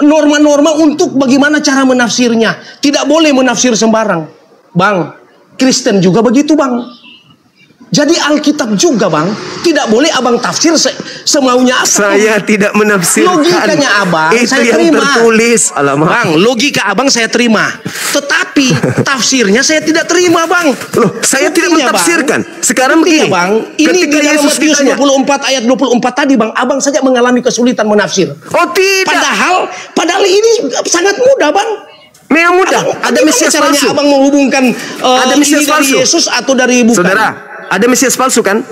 C: norma-norma untuk bagaimana cara menafsirnya. Tidak boleh menafsir sembarang. Bang, Kristen juga begitu, Bang. Jadi Alkitab juga, Bang, tidak boleh abang tafsir semaunya apa.
A: Saya tidak menafsirkan.
C: Logikanya abang
A: itu
C: saya
A: yang
C: terima.
A: tertulis. Alamak.
C: Bang, logika abang saya terima. Tetapi tafsirnya saya tidak terima, Bang.
A: Loh, saya tidak
C: Buktinya,
A: mentafsirkan.
C: Bang,
A: Sekarang begini,
C: Bang, ini
A: ketika
C: di dalam
A: Yesus
C: Matius
A: ditanya,
C: 24 ayat 24 tadi, Bang, abang saja mengalami kesulitan menafsir.
A: oh tidak.
C: Padahal ini sangat mudah, Bang.
A: Memang mudah. Ada Mesias
C: caranya
A: palsu.
C: abang menghubungkan
A: Ada Mesias
C: ini dari
A: palsu.
C: Yesus atau dari bukan?
A: Saudara, ada Mesias palsu kan?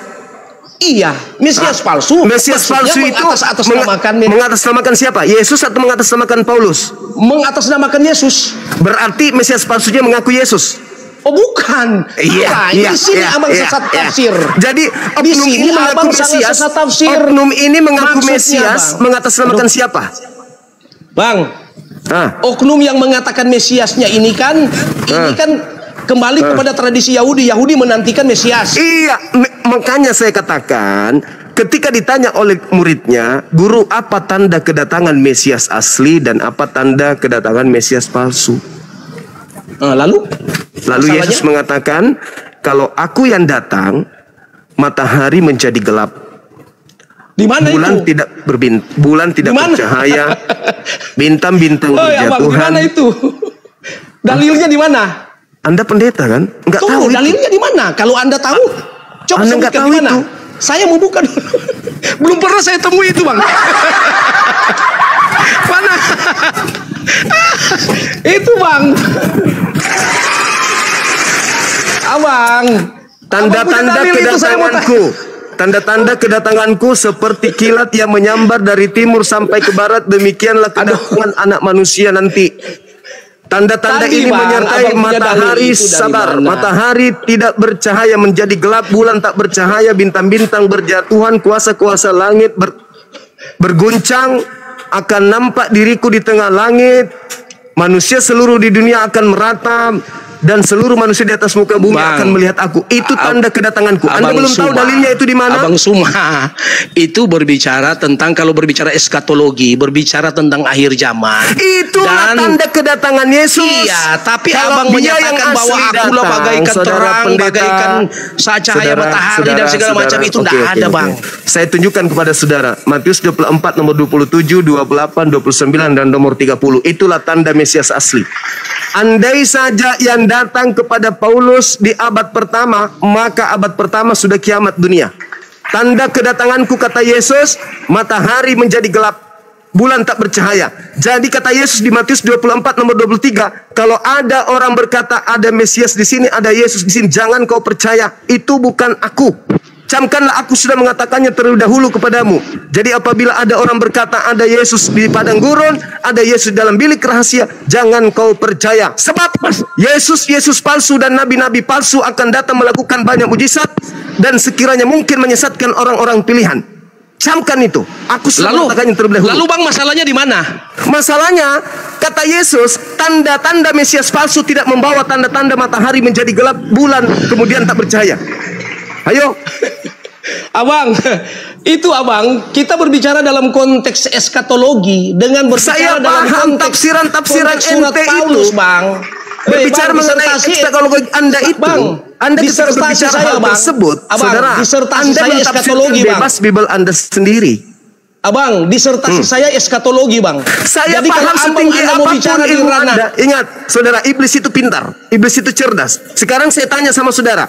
C: Iya, Mesias palsu.
A: Mesias palsu itu mengatasnamakan siapa? Yesus atau mengatasnamakan Paulus?
C: Mengatasnamakan Yesus.
A: Berarti Mesias palsunya mengaku Yesus.
C: Oh bukan. Di sini abang sesat tafsir.
A: Jadi
C: Di
A: oknum
C: sini
A: ini mengaku
C: abang sangat
A: Mesias.
C: sesat tafsir.
A: Oknum ini mengaku
C: Maksudnya,
A: Mesias,
C: Bang.
A: mengatasnamakan siapa?
C: Bang, oknum yang mengatakan Mesiasnya ini kan kembali kepada tradisi Yahudi. Yahudi menantikan Mesias.
A: Iya, makanya saya katakan ketika ditanya oleh muridnya, guru, apa tanda kedatangan Mesias asli dan apa tanda kedatangan Mesias palsu?
C: Lalu
A: Yesus mengatakan, kalau aku yang datang, matahari menjadi gelap.
C: Di mana
A: bulan
C: itu?
A: Bulan tidak bercahaya, bintang-bintang berjatuhan.
C: Di mana itu? Dalilnya di mana?
A: Anda pendeta kan? Enggak tahu itu.
C: Dalilnya di mana? Kalau Anda tahu, coba
A: Anda enggak tahu itu.
C: Saya mau buka dulu. Belum pernah saya temui itu, Bang. Mana? Itu, Bang. Abang.
A: Tanda-tanda kedatanganku. Tanda-tanda kedatanganku seperti kilat yang menyambar dari timur sampai ke barat. Demikianlah kedatangan anak manusia nanti. Tanda-tanda ini menyertai matahari sabar. Matahari tidak bercahaya menjadi gelap, bulan tak bercahaya, bintang-bintang berjatuhan, kuasa-kuasa langit berguncang, akan nampak diriku di tengah langit. Manusia seluruh di dunia akan merata dan seluruh manusia di atas muka bumi akan melihat aku. Itu tanda kedatanganku. Anda belum tahu dalilnya itu di mana?
C: Abang Suma itu berbicara tentang, kalau berbicara eskatologi, berbicara tentang akhir zaman.
A: Itulah tanda kedatangan Yesus.
C: Iya, tapi
A: kalau
C: abang menyatakan bahwa akulah bagaikan terang, bagaikan cahaya matahari dan segala macam itu tidak ada, Bang.
A: Saya tunjukkan kepada saudara Matius 24 nomor 27, 28, 29 dan nomor 30. Itulah tanda Mesias asli. Andai saja yang datang kepada Paulus di abad pertama, maka abad pertama sudah kiamat dunia. Tanda kedatanganku, kata Yesus, matahari menjadi gelap, bulan tak bercahaya. Jadi kata Yesus di Matius 24 nomor 23, kalau ada orang berkata ada Mesias di sini, ada Yesus di sini, jangan kau percaya, itu bukan aku. Camkanlah, aku sudah mengatakannya terlebih dahulu kepadamu. Jadi apabila ada orang berkata ada Yesus di padang gurun, ada Yesus dalam bilik rahasia, jangan kau percaya. Sebab Yesus palsu dan nabi-nabi palsu akan datang melakukan banyak mujizat dan sekiranya mungkin menyesatkan orang-orang pilihan. Camkan itu. Aku sudah mengatakannya terlebih dahulu.
C: Lalu, Bang, masalahnya di mana?
A: Masalahnya, kata Yesus, tanda-tanda Mesias palsu tidak membawa tanda-tanda matahari menjadi gelap, bulan kemudian tak bercahaya. Ayo,
C: Abang, itu Abang, kita berbicara dalam konteks eskatologi dengan berbicara dalam konteks
A: tafsiran ente
C: Paulus,
A: itu,
C: Bang.
A: Berbicara mengenai eskatologi Anda itu,
C: Bang,
A: Anda bisa berbicara hal tersebut, saudara. Anda menafsirkan bebas Bible Anda sendiri.
C: Abang, disertasi saya eskatologi, Bang.
A: Saya
C: jadi
A: paham setinggi apapun
C: bicara di
A: ilmu
C: ranah.
A: Anda. Ingat, saudara, iblis itu pintar, iblis itu cerdas. Sekarang saya tanya sama saudara,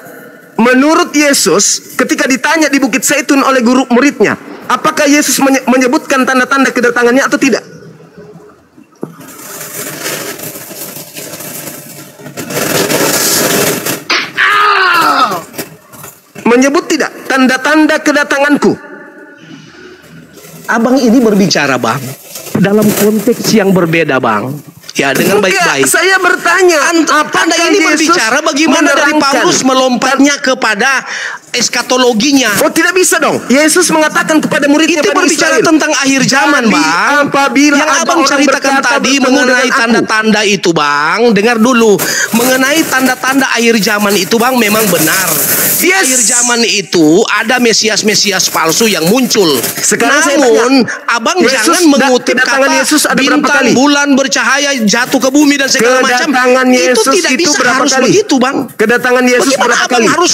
A: menurut Yesus, ketika ditanya di Bukit Zaitun oleh guru muridnya, apakah Yesus menyebutkan tanda-tanda kedatangannya atau tidak? Menyebut tidak tanda-tanda kedatanganku?
C: abang ini berbicara bang dalam konteks yang berbeda bang. Ya, dengan baik-baik.
A: Saya bertanya,
C: Anda ini berbicara bagaimana dari Paulus melompatnya kepada eskatologinya.
A: Oh, tidak bisa dong. Yesus mengatakan kepada muridnya
C: Itu berbicara tentang akhir zaman, Bang.
A: Apabila
C: yang abang ceritakan tadi mengenai tanda-tanda itu, Bang, dengar dulu. Mengenai tanda-tanda akhir zaman itu, Bang, memang benar. Di akhir zaman itu ada Mesias-Mesias palsu yang muncul.
A: Sekarang
C: namun, abang jangan mengutip kata
A: Yesus ada
C: bintang, bulan bercahaya jatuh ke bumi dan segala macam. Itu tidak bisa harus begitu, Bang.
A: Kedatangan Yesus
C: bagaimana
A: berapa
C: abang
A: kali?
C: Harus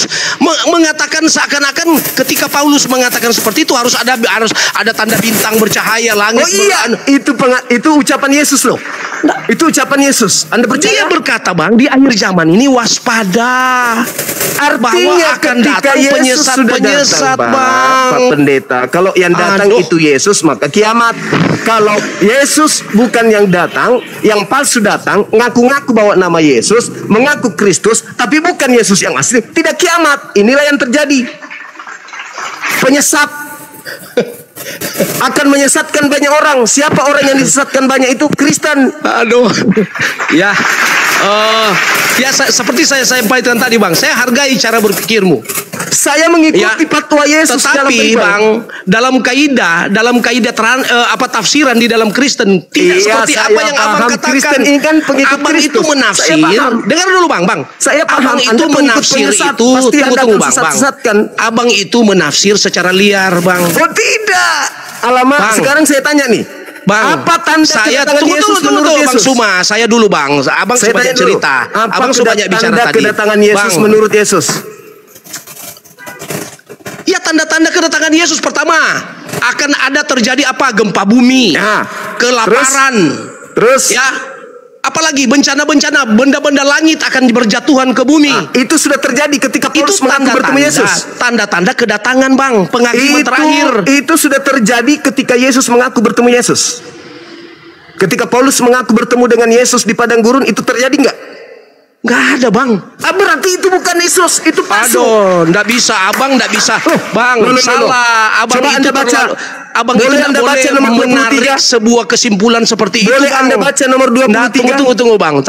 C: mengatakan seakan-akan ketika Paulus mengatakan seperti itu harus ada tanda bintang bercahaya langit.
A: Oh iya, itu ucapan Yesus loh. Itu ucapan Yesus. Anda percaya?
C: Dia berkata, Bang, di akhir zaman ini waspada.
A: Artinya
C: akan
A: ketika
C: datang
A: Yesus sudah
C: penyesat,
A: datang,
C: Bang.
A: Pak Pendeta, kalau yang datang itu Yesus, maka kiamat. Kalau Yesus bukan yang datang, yang palsu datang, ngaku-ngaku bawa nama Yesus, mengaku Kristus, tapi bukan Yesus yang asli, tidak kiamat. Inilah yang terjadi. Penyesat akan menyesatkan banyak orang. Siapa orang yang disesatkan banyak itu? Kristen.
C: Aduh. Ya. Seperti saya sampaikan tadi, Bang, saya hargai cara berpikirmu.
A: Saya mengikuti fatwa Yesus.
C: Tetapi Bang, dalam kaidah tafsiran di dalam Kristen tidak seperti apa yang abang katakan.
A: Kristen ini kan pengikut
C: abang
A: Kristus.
C: Itu menafsir. Dengar dulu, Bang.
A: Saya paham.
C: Abang itu menafsir itu. Tunggu, Bang. Abang itu menafsir secara liar, Bang.
A: Oh tidak. Alamak. Bang, sekarang saya tanya nih.
C: Bang,
A: apa tanda kedatangan Yesus menurut Yesus?
C: Bang Suma, saya dulu, Bang. Abang sebanyak cerita. Abang sebanyak bicara tadi.
A: Tanda kedatangan Yesus menurut Yesus?
C: Ya, tanda-tanda kedatangan Yesus pertama akan ada terjadi apa? Gempa bumi, kelaparan,
A: terus
C: ya, apalagi bencana-bencana, benda-benda langit akan berjatuhan ke bumi.
A: Itu sudah terjadi ketika Paulus mengaku bertemu Yesus.
C: Tanda-tanda kedatangan, Bang, penghakiman terakhir.
A: Itu sudah terjadi ketika Yesus mengaku bertemu Yesus. Ketika Paulus mengaku bertemu dengan Yesus di padang gurun, itu terjadi nggak?
C: Nggak ada, Bang.
A: Berarti itu bukan Yesus, itu palsu.
C: Aduh, nggak bisa, Abang nggak bisa. Bang, salah. Abang
A: coba
C: itu
A: Anda baca.
C: Abang
A: boleh
C: itu
A: Anda baca nomor
C: menarik sebuah kesimpulan seperti itu.
A: Boleh Anda baca nomor 23.
C: Tunggu, Bang.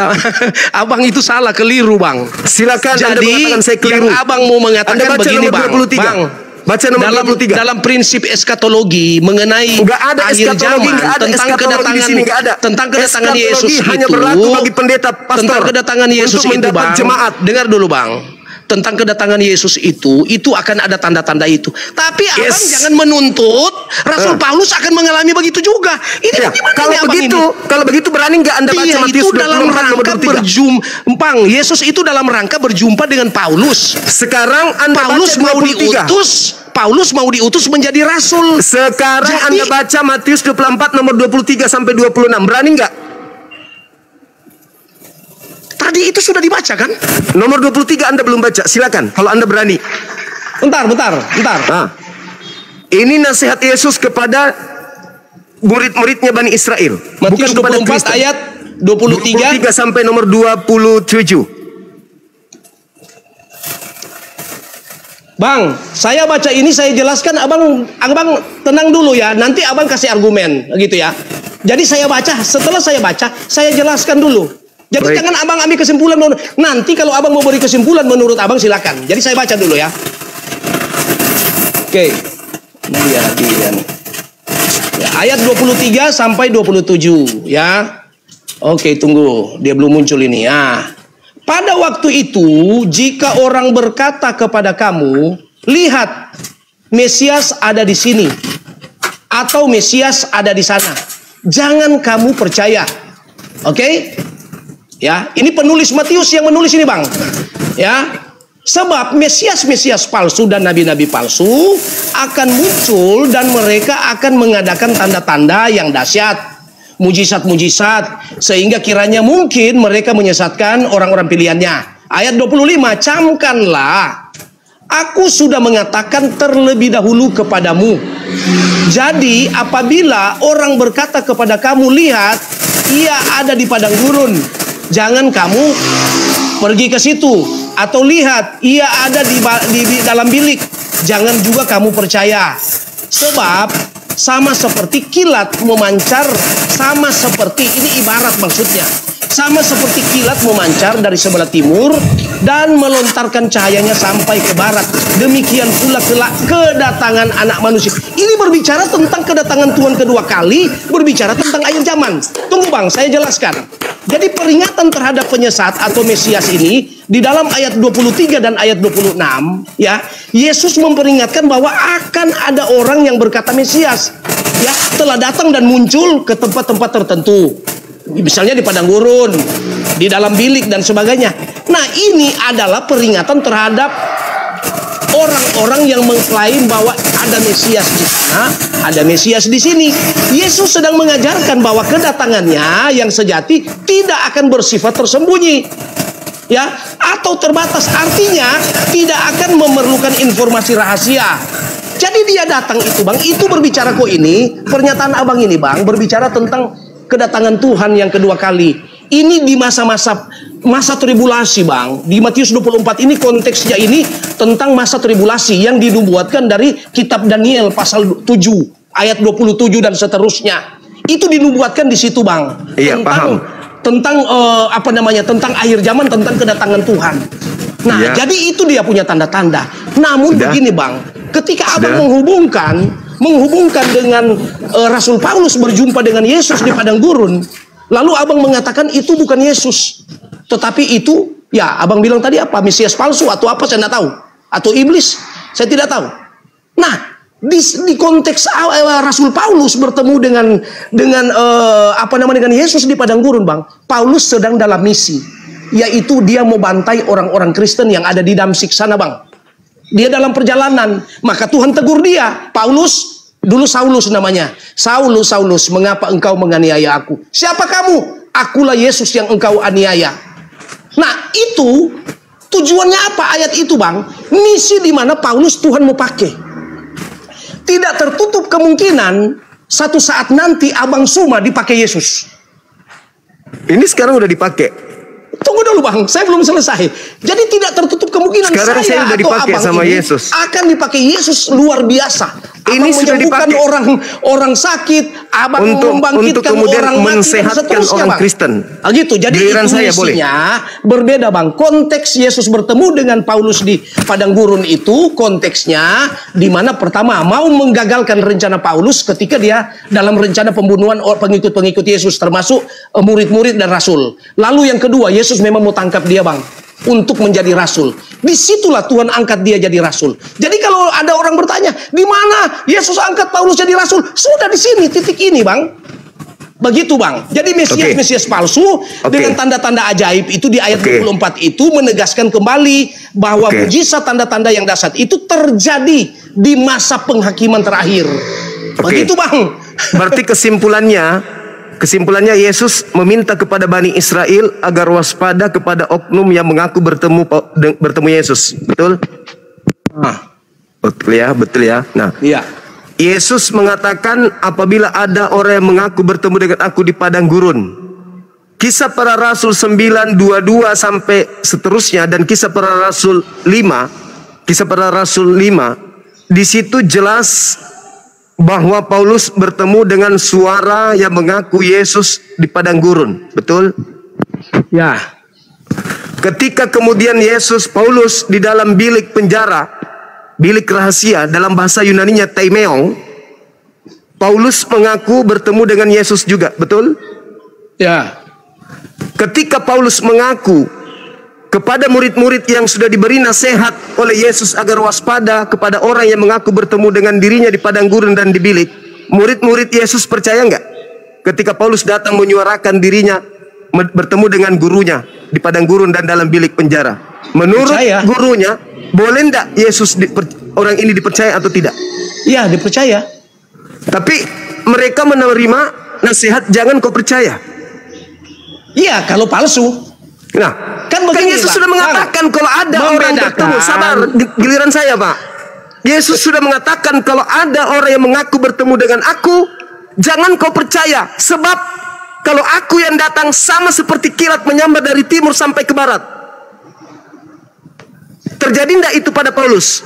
C: Abang itu salah, keliru, Bang.
A: Silakan.
C: Jadi,
A: Anda mengatakan saya keliru.
C: Yang Abang mau mengatakan begini, Bang. Bang,
A: baca nomor 23.
C: Dalam prinsip eskatologi mengenai akhir zaman tentang kedatangan Yesus itu
A: hanya berlaku bagi pendeta, pastor,
C: tentang kedatangan Yesus itu, Bang.
A: Jemaat.
C: Dengar dulu, Bang. Tentang kedatangan Yesus itu akan ada tanda-tanda itu. Tapi abang jangan menuntut Rasul Paulus akan mengalami begitu juga. Ini
A: kalau begitu berani nggak Anda baca Matius 24 nomor 23?
C: Bang, Yesus itu dalam rangka berjumpa dengan Paulus.
A: Sekarang Anda
C: Paulus
A: baca
C: mau diutus. Paulus mau diutus menjadi rasul.
A: Sekarang Anda baca Matius 24 nomor 23 sampai 26. Berani nggak?
C: Tadi itu sudah dibaca kan?
A: Nomor 23 Anda belum baca. Silakan kalau Anda berani.
C: Bentar.
A: Ini nasihat Yesus kepada murid-muridnya Bani Israel.
C: Matius 24 ayat 23
A: sampai nomor 27.
C: Bang, saya baca ini, saya jelaskan, abang tenang dulu ya. Nanti abang kasih argumen, gitu ya. Jadi saya baca, setelah saya baca, saya jelaskan dulu. Jadi jangan abang ambil kesimpulan. Nanti kalau abang mau beri kesimpulan menurut abang silakan. Jadi saya baca dulu ya. Oke. Ini dia ya, ayat 23 sampai 27 ya. Oke, tunggu. Dia belum muncul ini ya. Pada waktu itu, jika orang berkata kepada kamu, lihat, Mesias ada di sini, atau Mesias ada di sana, jangan kamu percaya. Oke? Ya, ini penulis Matius yang menulis ini, Bang. Ya, sebab Mesias-Mesias palsu dan nabi-nabi palsu akan muncul dan mereka akan mengadakan tanda-tanda yang dahsyat, mujizat-mujizat, sehingga kiranya mungkin mereka menyesatkan orang-orang pilihannya. Ayat 25, camkanlah, aku sudah mengatakan terlebih dahulu kepadamu. Jadi apabila orang berkata kepada kamu, lihat, ia ada di padang gurun, jangan kamu pergi ke situ. Atau lihat, ia ada di dalam bilik, jangan juga kamu percaya. Sebab sama seperti kilat memancar, sama seperti, ini ibarat maksudnya, sama seperti kilat memancar dari sebelah timur dan melontarkan cahayanya sampai ke barat. Demikian pula kelak kedatangan anak manusia. Ini berbicara tentang kedatangan Tuhan kedua kali, berbicara tentang akhir zaman. Tunggu bang, saya jelaskan. Jadi peringatan terhadap penyesat atau Mesias ini di dalam ayat 23 dan ayat 26 ya, Yesus memperingatkan bahwa akan ada orang yang berkata Mesias ya telah datang dan muncul ke tempat-tempat tertentu. Misalnya di padang gurun, di dalam bilik dan sebagainya. Nah, ini adalah peringatan terhadap orang-orang yang mengklaim bahwa ada Mesias di sana, ada Mesias di sini. Yesus sedang mengajarkan bahwa kedatangannya yang sejati tidak akan bersifat tersembunyi, ya, atau terbatas. Artinya tidak akan memerlukan informasi rahasia. Jadi dia datang itu, bang, itu berbicara kok ini pernyataan abang ini, bang, berbicara tentang kedatangan Tuhan yang kedua kali. Ini di masa tribulasi, bang. Di Matius 24 ini konteksnya ini tentang masa tribulasi yang dinubuatkan dari kitab Daniel pasal 7 ayat 27 dan seterusnya. Itu dinubuatkan di situ, bang.
A: Iya, paham.
C: Tentang tentang akhir zaman, tentang kedatangan Tuhan. Nah,
A: ya.
C: jadi itu dia punya tanda-tanda. Namun begini, bang, ketika abang menghubungkan dengan Rasul Paulus berjumpa dengan Yesus di padang gurun, lalu abang mengatakan itu bukan Yesus, tetapi itu, ya abang bilang tadi apa, Mesias palsu atau apa saya tidak tahu, atau iblis, saya tidak tahu. Nah, di konteks Rasul Paulus bertemu dengan Yesus di padang gurun, bang, Paulus sedang dalam misi, yaitu dia mau bantai orang-orang Kristen yang ada di Damsyik sana, bang. Dia dalam perjalanan, maka Tuhan tegur dia, Paulus, dulu Saulus namanya, Saulus, Saulus, mengapa engkau menganiaya aku? Siapa kamu? Akulah Yesus yang engkau aniaya. Nah, itu tujuannya apa ayat itu, bang? Misi di mana Paulus Tuhan mau pakai. Tidak tertutup kemungkinan satu saat nanti abang Suma dipakai Yesus.
A: Ini sekarang udah dipakai.
C: Tunggu dulu, bang, saya belum selesai. Jadi tidak tertutup kemungkinan
A: sekarang saya udah
C: atau
A: dipakai
C: abang
A: sama
C: ini
A: Yesus.
C: Akan dipakai Yesus luar biasa. Abang
A: ini sudah dipakai
C: orang sakit, abang membangkitkan
A: untuk kemudian
C: orang mati,
A: mensehatkan orang
C: bang.
A: Kristen.
C: Gitu. Jadi itu
A: saya
C: misinya berbeda, bang. Konteks Yesus bertemu dengan Paulus di padang gurun itu konteksnya di mana pertama mau menggagalkan rencana Paulus ketika dia dalam rencana pembunuhan pengikut-pengikut Yesus termasuk murid-murid dan rasul. Lalu yang kedua, Yesus memang mau tangkap dia, bang, untuk menjadi rasul. Disitulah Tuhan angkat dia jadi rasul. Jadi kalau ada orang bertanya, di mana Yesus angkat Paulus jadi rasul? Sudah di sini, titik ini, bang. Begitu, bang. Jadi Mesias palsu dengan tanda-tanda ajaib itu di ayat 24 itu menegaskan kembali bahwa mujizat tanda-tanda yang dahsyat itu terjadi di masa penghakiman terakhir. Begitu, bang.
A: Berarti kesimpulannya Yesus meminta kepada Bani Israel agar waspada kepada oknum yang mengaku bertemu Yesus. Betul? Betul ya. Nah,
C: iya.
A: Yesus mengatakan apabila ada orang yang mengaku bertemu dengan aku di padang gurun. Kisah Para Rasul 9:22 sampai seterusnya dan Kisah Para Rasul 5, Kisah Para Rasul 5, di situ jelas bahwa Paulus bertemu dengan suara yang mengaku Yesus di padang gurun. Betul?
C: Ya.
A: Ketika kemudian Paulus di dalam bilik penjara, bilik rahasia, dalam bahasa Yunaninya Taimeon, Paulus mengaku bertemu dengan Yesus juga. Betul?
C: Ya.
A: Ketika Paulus mengaku kepada murid-murid yang sudah diberi nasihat oleh Yesus agar waspada kepada orang yang mengaku bertemu dengan dirinya di padang gurun dan di bilik, murid-murid Yesus percaya nggak? Ketika Paulus datang menyuarakan dirinya bertemu dengan gurunya di padang gurun dan dalam bilik penjara, menurut gurunya, boleh nggak orang ini dipercaya atau tidak?
C: Iya, dipercaya.
A: Tapi mereka menerima nasihat jangan kau percaya.
C: Iya, kalau palsu.
A: Nah,
C: kan
A: Yesus sudah mengatakan kalau ada orang bertemu, sabar, giliran saya, Pak. Yesus sudah mengatakan kalau ada orang yang mengaku bertemu dengan aku, jangan kau percaya, sebab kalau aku yang datang sama seperti kilat menyambar dari timur sampai ke barat. Terjadi tidak itu pada Paulus?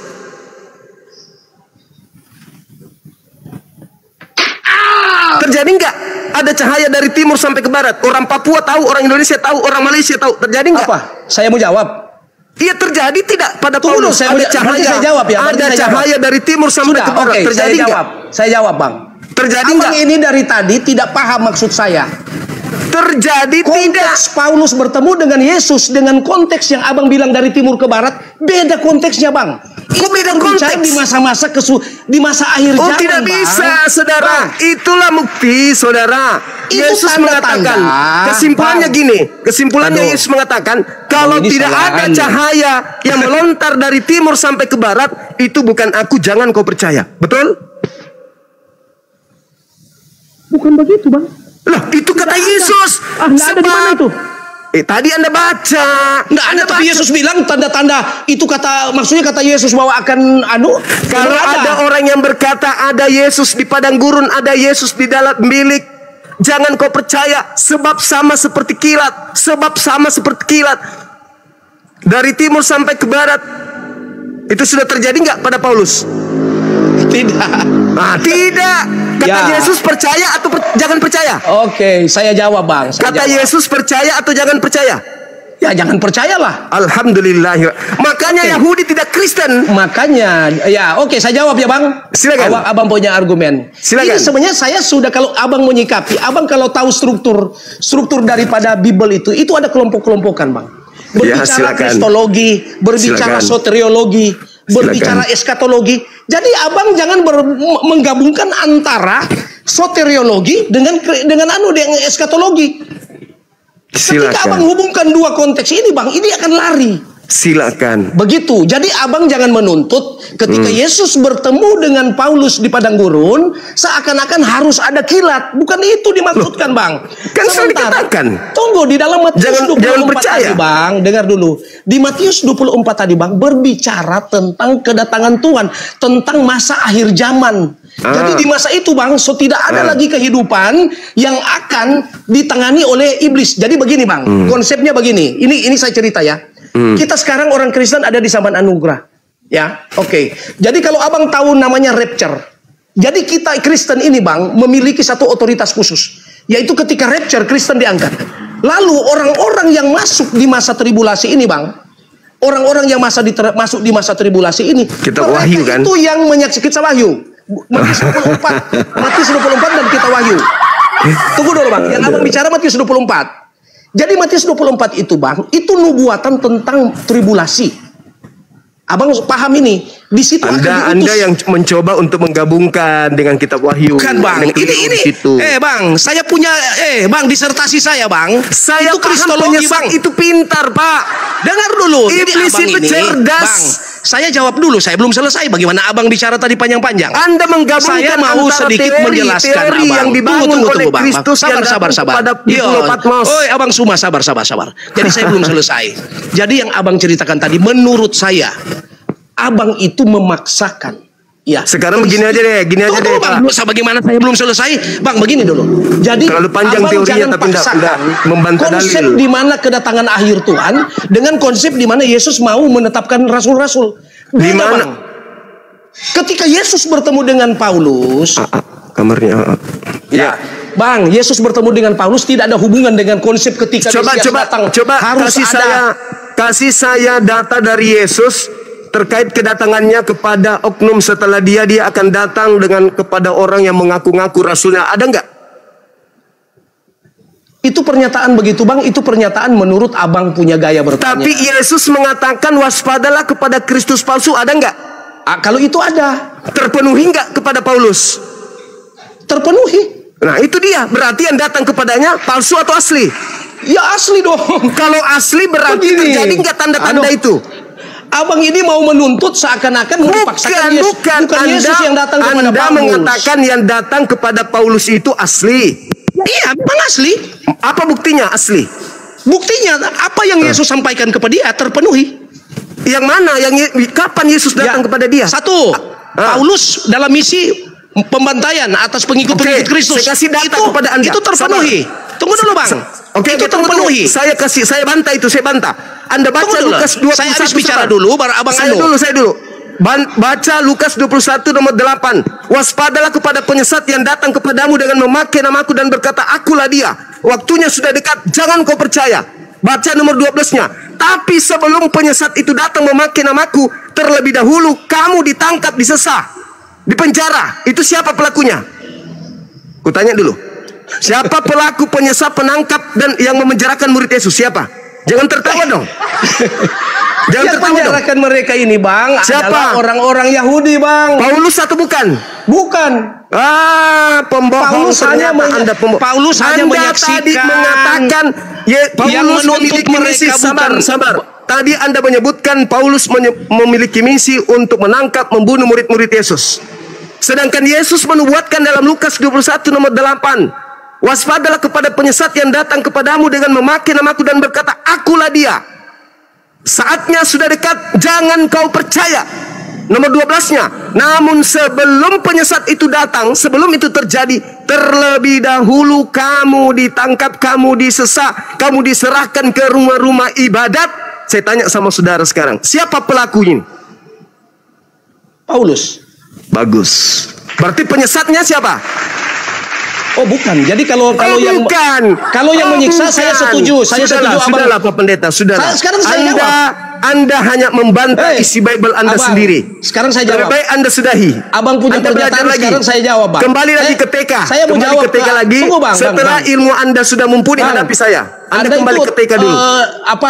A: Terjadi nggak? Ada cahaya dari timur sampai ke barat. Orang Papua tahu, orang Indonesia tahu, orang Malaysia tahu. Terjadi nggak?
C: Apa? Saya mau jawab.
A: Iya, terjadi tidak pada
C: Tunggu
A: Paulus?
C: dulu,
A: Ada cahaya.
C: saya jawab ya.
A: Ada cahaya dari timur sampai
C: Sudah,
A: ke barat.
C: oke,
A: Terjadi nggak?
C: Saya jawab, Bang.
A: Terjadi
C: Abang
A: nggak?
C: ini dari tadi tidak paham maksud saya.
A: Terjadi tidak?
C: Konteks Paulus bertemu dengan Yesus dengan konteks yang abang bilang dari timur ke barat, beda konteksnya, Bang.
A: Kok beda
C: Bicara
A: konteks?
C: di masa-masa di masa akhir
A: Oh,
C: zaman,
A: tidak
C: Bang.
A: bisa, saudara.
C: Bang,
A: Itulah bukti, saudara.
C: Itu
A: Yesus
C: tanda-tanda,
A: mengatakan, kesimpulannya
C: Bang.
A: gini. Kesimpulannya
C: Aduh.
A: Yesus mengatakan, kalau
C: Bang, ini
A: tidak
C: salah
A: ada
C: Anda.
A: cahaya yang melontar dari timur sampai ke barat, itu bukan aku, jangan kau percaya. Betul?
C: bukan begitu, Bang.
A: Loh, itu kata Yesus.
C: Nggak ada di mana itu?
A: Tadi Anda baca.
C: Nggak ada, tapi Yesus bilang tanda-tanda itu maksudnya kata Yesus bahwa akan
A: Kalau ada orang yang berkata ada Yesus di padang gurun, ada Yesus di dalam bilik, jangan kau percaya, sebab sama seperti kilat, sebab sama seperti kilat dari timur sampai ke barat. Itu sudah terjadi nggak pada Paulus?
C: tidak.
A: Nah, tidak. Kata
C: Ya.
A: Yesus percaya atau jangan percaya?
C: Oke, saya jawab, Bang. Saya
A: Kata
C: jawab.
A: Yesus percaya atau jangan percaya?
C: Ya jangan percayalah.
A: Alhamdulillah. Makanya
C: Oke.
A: Yahudi tidak Kristen.
C: Makanya, ya oke, saya jawab ya, Bang.
A: Silakan.
C: Abang punya argumen.
A: Silakan.
C: Ini sebenarnya saya sudah, kalau abang menyikapi, abang kalau tahu struktur daripada Bible itu ada kelompok-kelompokan, Bang.
A: Ya,
C: Berbicara
A: silakan.
C: kristologi, berbicara
A: Silakan.
C: soteriologi, berbicara
A: Silakan.
C: eskatologi. Jadi abang jangan menggabungkan antara soteriologi dengan eskatologi. Ketika
A: Silakan.
C: abang hubungkan dua konteks ini, Bang, ini akan lari.
A: Silakan.
C: Begitu. Jadi abang jangan menuntut ketika Yesus bertemu dengan Paulus di padang gurun seakan-akan harus ada kilat. Bukan itu dimaksudkan, Bang.
A: Kan sudah dikatakan.
C: Tunggu, di dalam Matius
A: Jangan
C: 24
A: percaya.
C: tadi, Bang. Dengar dulu. Di Matius 24 tadi, Bang, berbicara tentang kedatangan Tuhan, tentang masa akhir zaman. Jadi di masa itu, Bang, tidak ada lagi kehidupan yang akan ditangani oleh iblis. Jadi begini, Bang, konsepnya begini. Ini saya cerita ya. Kita sekarang orang Kristen ada di zaman anugerah. Ya, oke. Jadi kalau abang tahu namanya rapture. Jadi kita Kristen ini, Bang, memiliki satu otoritas khusus. Yaitu ketika rapture, Kristen diangkat. Lalu orang-orang yang masuk di masa tribulasi ini, Bang. Orang-orang yang masuk di masa tribulasi ini.
A: Kita
C: mereka
A: wahyu, kan?
C: itu yang menyaksikan wahyu. Matius 24 dan kita wahyu. Tunggu dulu, Bang. Yang abang bicara Matius 24. Jadi Matius 24 itu, Bang, itu nubuatan tentang tribulasi. Abang paham ini? Di situ
A: Anda yang mencoba untuk menggabungkan dengan kitab Wahyu.
C: Kan, Bang,
A: dengan
C: ini
A: situ.
C: Bang, saya punya Bang, disertasi saya, Bang.
A: Saya
C: itu
A: paham
C: kristologi,
A: penyesat
C: Bang.
A: itu pintar, Pak.
C: Dengar dulu. Jadi
A: Iblis
C: abang
A: itu
C: ini,
A: cerdas.
C: Bang, saya jawab dulu. Saya belum selesai. Bagaimana abang bicara tadi panjang-panjang?
A: Anda menggabungkan
C: Saya mau
A: antara
C: sedikit menjelaskan,
A: teori
C: abang.
A: yang dibangun oleh
C: Bang.
A: Kristus yang
C: Sabar.
A: datang pada di
C: Yo,
A: Pulau Patmos.
C: Oi, abang Suma, sabar. Jadi saya belum selesai. Jadi yang abang ceritakan tadi, menurut saya, abang itu memaksakan. Ya.
A: Sekarang begini aja deh,
C: Tunggu, Bang. Bagaimana saya belum selesai? Bang, begini dulu. Jadi
A: terlalu panjang
C: abang
A: teorinya,
C: jangan
A: tapi enggak
C: paksakan
A: membantah
C: konsep
A: dalil.
C: di mana kedatangan akhir Tuhan dengan konsep di mana Yesus mau menetapkan rasul-rasul.
A: Di
C: Beda,
A: mana?
C: Bang. Ketika Yesus bertemu dengan Paulus,
A: Kamarnya.
C: ya, Bang, Yesus bertemu dengan Paulus tidak ada hubungan dengan konsep ketika Mesias datang. Harus
A: kasih saya data dari Yesus terkait kedatangannya kepada oknum setelah dia akan datang kepada orang yang mengaku-ngaku rasulnya. Ada nggak?
C: Itu pernyataan begitu, Bang. Itu pernyataan menurut abang punya gaya bertanya.
A: Tapi Yesus mengatakan waspadalah kepada Kristus palsu. Ada nggak?
C: Kalau itu ada,
A: Terpenuhi nggak kepada Paulus?
C: terpenuhi.
A: Nah itu dia. Berarti yang datang kepadanya palsu atau asli?
C: Ya asli dong.
A: Kalau asli berarti
C: Begini.
A: terjadi nggak tanda-tanda itu?
C: Abang ini mau menuntut seakan-akan dipaksakan Yesus. Bukan Yesus yang datang kepada
A: Anda
C: Paulus.
A: mengatakan yang datang kepada Paulus itu asli.
C: Iya, memang asli.
A: Apa buktinya asli?
C: Buktinya apa yang Yesus sampaikan kepada dia terpenuhi.
A: Yang mana? Kapan Yesus datang kepada dia?
C: Satu, Paulus dalam misi pembantaian atas pengikut-pengikut Kristus.
A: Saya kasih data kepada Anda.
C: Itu terpenuhi. Tunggu dulu, Bang. Itu terpenuhi.
A: Saya bantah itu, saya bantah. Anda baca
C: Tunggu dulu.
A: Lukas 21.
C: Saya habis bicara dulu, baru abang
A: Saya dulu. Baca Lukas 21 nomor 8. Waspadalah kepada penyesat yang datang kepadamu dengan memakai namaku dan berkata, akulah dia. Waktunya sudah dekat, jangan kau percaya. Baca nomor 12-nya. Tapi sebelum penyesat itu datang memakai namaku, terlebih dahulu kamu ditangkap, disesah, dipenjara. Itu siapa pelakunya? Kutanya dulu. Siapa pelaku penyesat, penangkap dan yang memenjarakan murid Yesus? Siapa? Jangan tertawa dong. Jangan
C: Yang
A: tertawa dong.
C: penjarakan mereka ini, Bang,
A: Siapa?
C: adalah orang-orang Yahudi, Bang.
A: Paulus atau bukan?
C: Bukan.
A: Pembohong.
C: Paulus hanya
A: Anda pembohong.
C: Paulus hanya
A: Anda
C: menyaksikan
A: tadi mengatakan
C: yang
A: Paulus
C: menuntut
A: memiliki misi.
C: mereka, bukan.
A: Sabar. Tadi Anda menyebutkan Paulus memiliki misi untuk menangkap, membunuh murid-murid Yesus. Sedangkan Yesus menubuatkan dalam Lukas 21 nomor 8. Waspadalah kepada penyesat yang datang kepadamu dengan memakai namaku dan berkata, akulah dia. Saatnya sudah dekat, jangan kau percaya. Nomor 12-nya. Namun sebelum penyesat itu datang, sebelum itu terjadi, terlebih dahulu kamu ditangkap, kamu disesat, kamu diserahkan ke rumah-rumah ibadat. Saya tanya sama saudara sekarang, siapa pelakunya?
C: Paulus.
A: Bagus. Berarti penyesatnya siapa?
C: Oh, bukan. Jadi kalau yang menyiksa saya setuju. Saya setuju, Abang.
A: Sudahlah Pak Pendeta, sudahlah.
C: Sekarang saya jawab.
A: Anda hanya membantah isi Bible Anda
C: Abang,
A: sendiri.
C: sekarang saya jawab.
A: Lebih baik Anda sudahi.
C: Abang punya
A: Anda belajar
C: pernyataan,
A: lagi.
C: sekarang saya jawab, Bang.
A: Kembali lagi ke TK.
C: Saya mau jawab
A: ke TK lagi.
C: Tunggu, Bang,
A: setelah
C: Bang.
A: ilmu Anda sudah mumpuni
C: Bang,
A: hadapi saya. Anda kembali
C: itu,
A: ke TK dulu.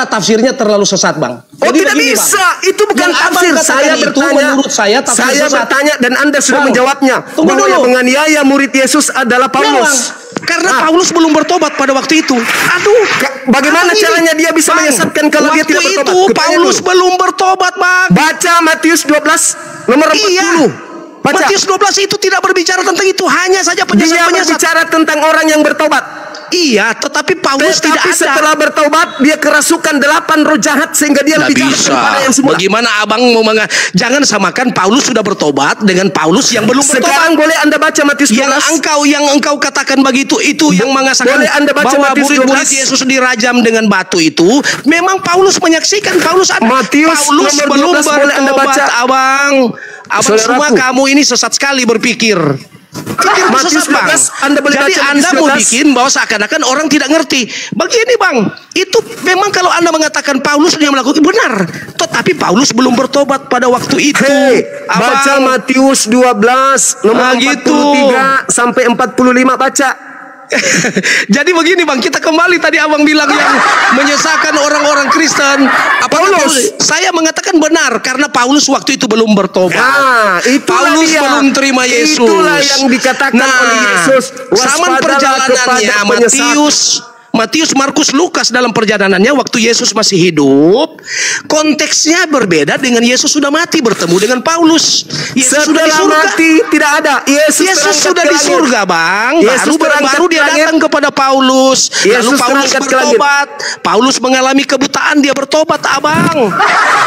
C: Tafsirnya terlalu sesat, Bang.
A: Oh,
C: Jadi
A: tidak
C: begini,
A: bisa.
C: Bang.
A: Itu bukan
C: Yang Abang
A: tafsir.
C: katakan
A: Saya
C: itu
A: bertanya.
C: menurut saya tafsir
A: Saya
C: sesat.
A: bertanya dan Anda sudah
C: Bang,
A: menjawabnya.
C: tunggu
A: Bahwa
C: dulu.
A: yang menganiaya murid Yesus adalah Paulus.
C: Bang, karena Paulus belum bertobat pada waktu itu. Aduh,
A: Bagaimana
C: apa ini?
A: caranya dia bisa
C: Bang,
A: menyesatkan kalau dia tidak bertobat?
C: Waktu itu
A: Kutanya
C: Paulus
A: dulu.
C: belum bertobat, Bang.
A: Baca Matius 12 nomor 40.
C: Iya.
A: Baca.
C: Matius 12 itu tidak berbicara tentang itu, hanya saja
A: Dia
C: penyesat-penyesat.
A: berbicara tentang orang yang bertobat.
C: Iya, tetapi Paulus tidak
A: Tetapi
C: ada.
A: setelah bertobat dia kerasukan 8 roh jahat sehingga dia
C: Nggak
A: lebih jahat
C: bisa.
A: daripada yang semula.
C: Bagaimana abang mau jangan samakan Paulus sudah bertobat dengan Paulus yang belum bertobat.
A: Sekarang boleh Anda baca Matius 12.
C: Yang engkau katakan begitu itu yang mengasakan
A: boleh Anda baca
C: bahwa
A: Matius
C: murid-murid
A: 12?
C: Yesus dirajam dengan batu itu. Memang Paulus menyaksikan, Paulus ada.
A: Matius
C: Paulus
A: nomor
C: belum
A: 12 boleh Anda
C: bertobat,
A: baca.
C: abang. Abang semua
A: Saudaraku.
C: kamu ini sesat sekali berpikir. Pikir
A: Matius
C: sesat, Bang.
A: 12, Anda boleh
C: Jadi
A: baca
C: Anda
A: Matius
C: mau
A: 12.
C: bikin bahwa seakan-akan orang tidak ngerti. Begini, Bang, itu memang kalau Anda mengatakan Paulus yang melakukan benar, tetapi Paulus belum bertobat pada waktu itu.
A: Hei, baca Matius 12 nomor 43 sampai 45 baca.
C: Jadi begini, Bang, kita kembali tadi abang bilang yang menyesakan orang-orang Kristen.
A: Paulus.
C: Saya mengatakan benar karena Paulus waktu itu belum bertobat.
A: Nah, itulah
C: Paulus
A: dia.
C: belum terima Yesus.
A: Itulah yang dikatakan oleh Yesus.
C: Zaman perjalanannya Matius, Markus, Lukas dalam perjalanannya waktu Yesus masih hidup, konteksnya berbeda dengan Yesus sudah mati bertemu dengan Paulus. Yesus sudah di surga.
A: Mati tidak ada. Yesus
C: sudah di surga, Bang.
A: Yesus
C: Baru dia datang kepada Paulus. Lalu
A: Yesus
C: Paulus
A: terangkat ke langit.
C: bertobat. Paulus mengalami kebutaan, dia bertobat, abang.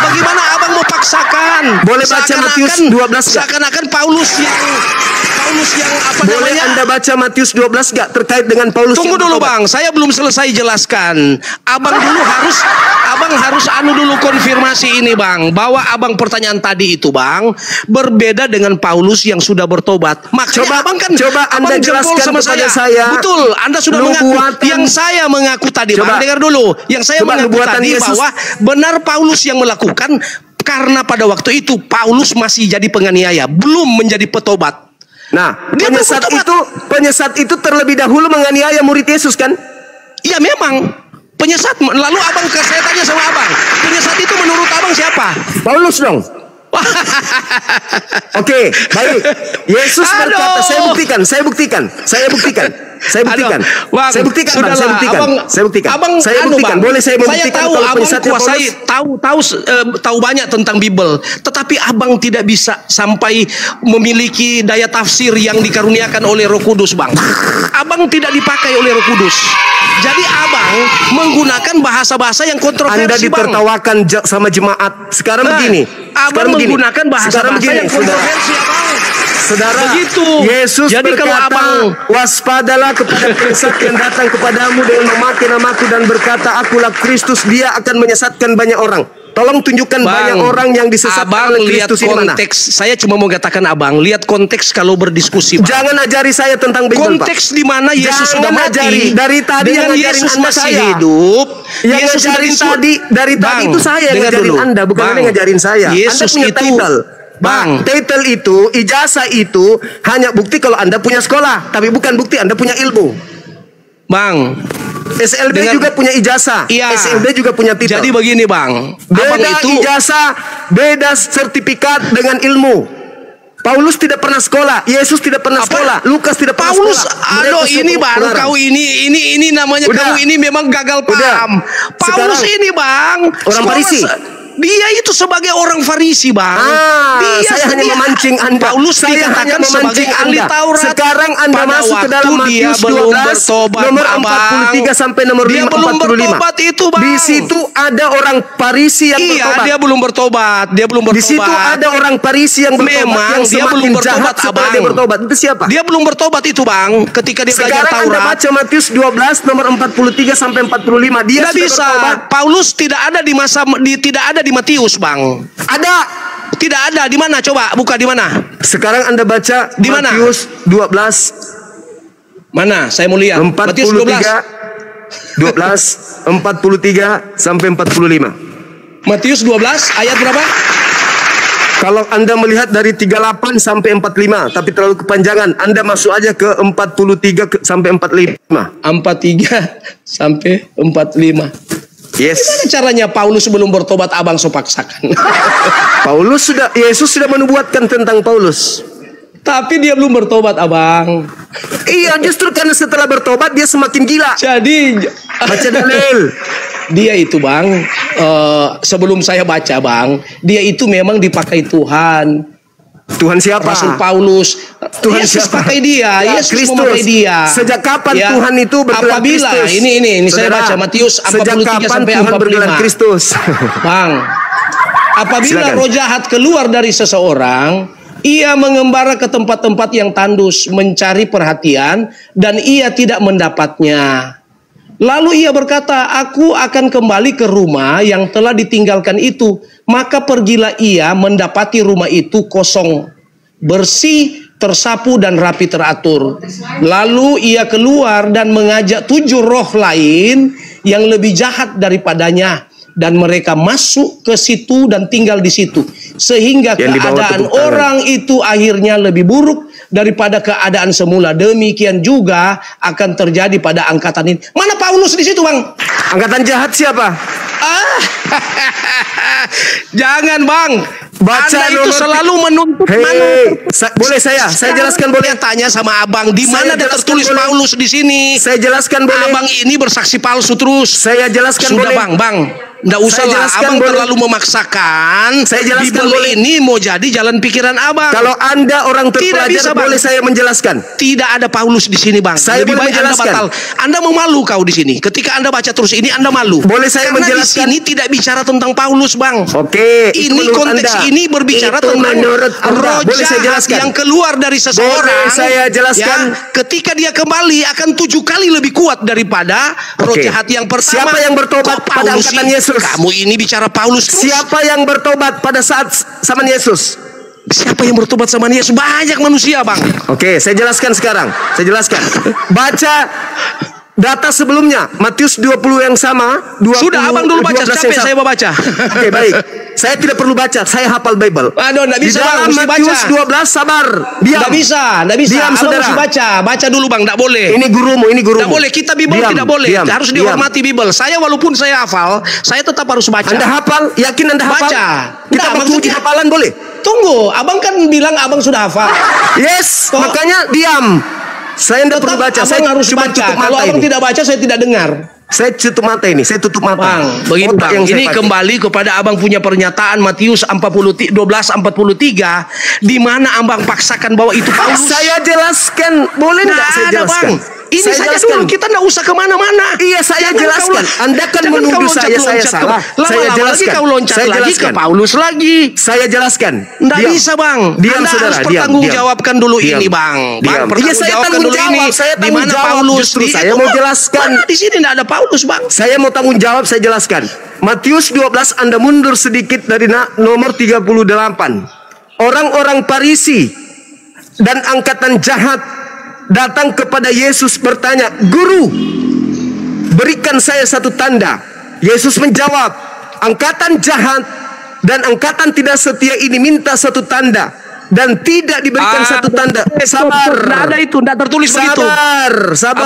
C: Bagaimana abang mau paksakan?
A: Boleh baca Matius 12 gak?
C: Seakan-akan Paulus yang apa
A: Boleh
C: namanya?
A: Anda baca Matius 12 gak terkait dengan Paulus?
C: Tunggu dulu, Bang, saya belum selesai jelaskan. Abang harus dulu konfirmasi ini, Bang, bahwa abang pertanyaan tadi itu, Bang, berbeda dengan Paulus yang sudah bertobat. Makanya
A: coba Anda jelaskan
C: sama
A: kepada saya.
C: Betul, Anda sudah mengaku. Yang saya mengaku tadi, Bang, dengar dulu. Yang saya mengaku tadi
A: Yesus.
C: bahwa benar Paulus yang melakukan karena pada waktu itu Paulus masih jadi penganiaya, belum menjadi petobat.
A: Nah,
C: Dia
A: penyesat itu terlebih dahulu menganiaya murid Yesus kan?
C: Iya, memang penyesat. Lalu saya tanya sama abang, penyesat itu menurut abang siapa?
A: Paulus dong. Oke, baik. Yesus berkata, saya buktikan.
C: Bang,
A: Boleh saya membuktikan
C: tahu
A: kalau
C: abang
A: penyesatnya
C: kuasai,
A: Paulus?
C: tahu banyak tentang Bible, tetapi abang tidak bisa sampai memiliki daya tafsir yang dikaruniakan oleh Roh Kudus, Bang. Abang tidak dipakai oleh Roh Kudus. Jadi abang menggunakan bahasa-bahasa yang kontroversi,
A: Anda
C: Bang.
A: ditertawakan sama jemaat. Sekarang begini.
C: Abang menggunakan bahasa-bahasa yang kontroversi, abang.
A: Saudara,
C: begitu.
A: Yesus
C: jadi
A: berkata,
C: kalau abang
A: waspadalah kepada penyesat yang datang kepadamu dengan memakai namaku dan berkata, akulah Kristus, dia akan menyesatkan banyak orang. Tolong tunjukkan banyak orang yang disesatkan
C: Abang
A: oleh
C: lihat
A: Kristus ini mana?
C: konteks. Saya cuma mau katakan abang, lihat konteks kalau berdiskusi. Bang.
A: Jangan ajari saya tentang Bible, Pak.
C: Konteks di mana Yesus
A: Jangan
C: sudah mati.
A: ajari. Dari tadi
C: dengan
A: yang ngajarin
C: Yesus
A: Anda
C: masih
A: saya.
C: hidup.
A: Yang
C: Yesus
A: ngajarin
C: sudah
A: dari tadi itu saya yang
C: dengar
A: ngajarin
C: dulu.
A: Anda, bukan Anda yang ngajarin saya.
C: Yesus
A: Anda punya
C: itu,
A: title.
C: Bang,
A: Title itu, ijazah itu hanya bukti kalau Anda punya sekolah, tapi bukan bukti Anda punya ilmu.
C: Bang,
A: SLB juga punya ijazah,
C: iya,
A: SLB juga punya titel.
C: Jadi begini bang,
A: Beda
C: abang itu
A: ijazah, beda sertifikat dengan ilmu. Paulus tidak pernah sekolah, Yesus tidak pernah sekolah, Lukas tidak pernah
C: Paulus,
A: sekolah.
C: aduh ini baru kau ini namanya kau ini memang gagal paham. Paulus
A: Sekarang,
C: ini bang,
A: orang Farisi.
C: Dia itu sebagai orang Farisi bang.
A: Saya hanya memancing Anda.
C: Paulus dikatakan sebagai ahli Taurat.
A: Sekarang Anda masuk ke dalam Matius 12 nomor 43 sampai nomor 45.
C: Dia belum bertobat itu bang.
A: Di situ ada orang Farisi yang bertobat.
C: Dia belum bertobat. Dia belum bertobat.
A: Di situ ada orang Farisi yang bertobat.
C: Memang
A: yang
C: dia belum bertobat
A: abang. Dia bertobat. Itu siapa?
C: Dia belum bertobat itu bang. Ketika dia belajar Taurat.
A: Sekarang Anda baca Matius 12 nomor 43 sampai 45. Dia
C: tidak bisa. Bertobat. Paulus tidak ada di masa tidak ada di Matius bang.
A: Ada.
C: Tidak ada. Di mana? Coba buka di mana?
A: Sekarang Anda baca
C: di mana?
A: Matius 12.
C: Mana? Saya mau lihat.
A: 43,
C: Matius
A: 12 43 sampai 45.
C: Matius 12 ayat berapa?
A: Kalau Anda melihat dari 38 sampai 45, tapi terlalu kepanjangan, Anda masuk aja ke 43 sampai 45.
C: 43 sampai 45.
A: Yes.
C: Gimana caranya Paulus sebelum bertobat abang so paksakan?
A: Yesus sudah menubuatkan tentang Paulus.
C: Tapi dia belum bertobat abang.
A: Iya, justru karena setelah bertobat dia semakin gila.
C: Jadi
A: baca dalil.
C: Dia itu bang, sebelum saya baca bang, dia itu memang dipakai Tuhan.
A: Tuhan siapa?
C: Rasul Paulus.
A: Tuhan
C: Yesus
A: siapa?
C: pakai dia.
A: Ya,
C: Yesus
A: Kristus.
C: memakai dia.
A: Sejak kapan Tuhan itu bergelar
C: apabila,
A: Kristus?
C: Ini saya baca Matius 43 sampai 45.
A: Bergelar Kristus?
C: Bang, apabila
A: silakan.
C: roh jahat keluar dari seseorang, ia mengembara ke tempat-tempat yang tandus, mencari perhatian, dan ia tidak mendapatnya. Lalu ia berkata, aku akan kembali ke rumah yang telah ditinggalkan itu. Maka pergilah ia, mendapati rumah itu kosong, bersih, tersapu dan rapi teratur. Lalu ia keluar dan mengajak 7 roh lain yang lebih jahat daripadanya. Dan mereka masuk ke situ dan tinggal di situ. Sehingga keadaan orang itu akhirnya lebih buruk daripada keadaan semula. Demikian juga akan terjadi pada angkatan ini. Mana Paulus di situ, Bang?
A: Angkatan jahat siapa?
C: Jangan, Bang.
A: Baca
C: Anda itu selalu menuntut
A: boleh saya jelaskan boleh?
C: Tanya sama Abang, di mana ada tertulis boleh? Paulus di sini?
A: Saya jelaskan boleh?
C: Abang ini bersaksi palsu terus.
A: Saya jelaskan
C: sudah,
A: boleh?
C: Bang. Nggak usah lah, Abang boleh? Terlalu memaksakan. Saya jelaskan boleh? Ini mau jadi jalan pikiran Abang.
A: Kalau Anda orang terpelajar, bisa, boleh saya menjelaskan?
C: Tidak ada Paulus di sini, Bang.
A: Saya
C: lebih
A: boleh
C: baik Anda batal. Anda mau malu kau di sini. Ketika Anda baca terus ini, Anda malu.
A: Boleh saya
C: karena
A: menjelaskan?
C: Di sini tidak bicara tentang Paulus, Bang.
A: Oke.
C: Ini konteks ini berbicara tentang roh jahat yang keluar dari seseorang.
A: Boleh saya jelaskan?
C: Ya, ketika dia kembali akan 7 kali lebih kuat daripada roh jahat yang pertama.
A: Siapa yang bertobat pada angkatan Yesus?
C: Kamu ini bicara Paulus.
A: Siapa yang bertobat pada saat zaman Yesus?
C: Siapa yang bertobat sama Yesus? Banyak manusia, Bang.
A: Oke, saya jelaskan sekarang. Saya jelaskan. Baca data sebelumnya, Matius 20 yang sama, 20,
C: sudah Abang dulu baca, capek saya mau baca.
A: Oke, baik. Saya tidak perlu baca, saya hafal Bible.
C: Aduh, enggak bisa,
A: di dalam
C: Bang,
A: Matius
C: baca.
A: 12, sabar. Diam.
C: Enggak bisa.
A: Diam,
C: Abang
A: saudara.
C: mesti baca dulu, Bang, enggak boleh.
A: Ini gurumu.
C: Enggak boleh, kita Bible tidak boleh. Harus dihormati Bible. Saya walaupun saya hafal, saya tetap harus baca.
A: Anda hafal? Yakin Anda hafal?
C: Baca.
A: Kita baku uji hafalan boleh?
C: Tunggu, Abang kan bilang Abang sudah hafal.
A: Yes, makanya diam. Saya tidak perlu baca, saya
C: harus
A: cuma
C: baca.
A: tutup mata.
C: Kalau Abang tidak baca, saya tidak dengar.
A: Saya tutup mata ini, saya tutup mata.
C: Bang, begini Bang, ini kembali kepada Abang punya pernyataan Matius 12:43 di mana Abang paksakan bahwa itu Paulus.
A: Saya jelaskan, boleh enggak saya jelaskan?
C: Bang. Ini
A: Saya
C: saja
A: jelaskan.
C: dulu, kita nggak usah kemana-mana.
A: Iya, saya
C: Jangan
A: jelaskan. Anda kan menuduh saya salah. Saya
C: Lama-lama lagi
A: jelaskan.
C: kau loncat
A: Saya
C: lagi ke
A: jelaskan.
C: Paulus lagi.
A: Saya jelaskan.
C: Nggak
A: Diam.
C: bisa bang.
A: Diam,
C: Anda
A: saudara.
C: harus
A: Diam,
C: pertanggungjawabkan dulu
A: diam.
C: ini bang.
A: Diam. Iya, saya tanggung jawab. Saya
C: Di
A: tanggung
C: mana
A: jawab.
C: Paulus?
A: Justru saya
C: itu
A: mau
C: mah-
A: jelaskan.
C: Mana di sini nggak ada Paulus bang.
A: Saya mau tanggung jawab, saya jelaskan. Matius 12, Anda mundur sedikit dari nomor 38. Orang-orang Farisi dan angkatan jahat datang kepada Yesus bertanya, "Guru, berikan saya satu tanda." Yesus menjawab, "Angkatan jahat dan angkatan tidak setia ini minta satu tanda dan tidak diberikan satu tanda." Sabar.
C: Nggak ada itu, nggak tertulis begitu.
A: Sabar.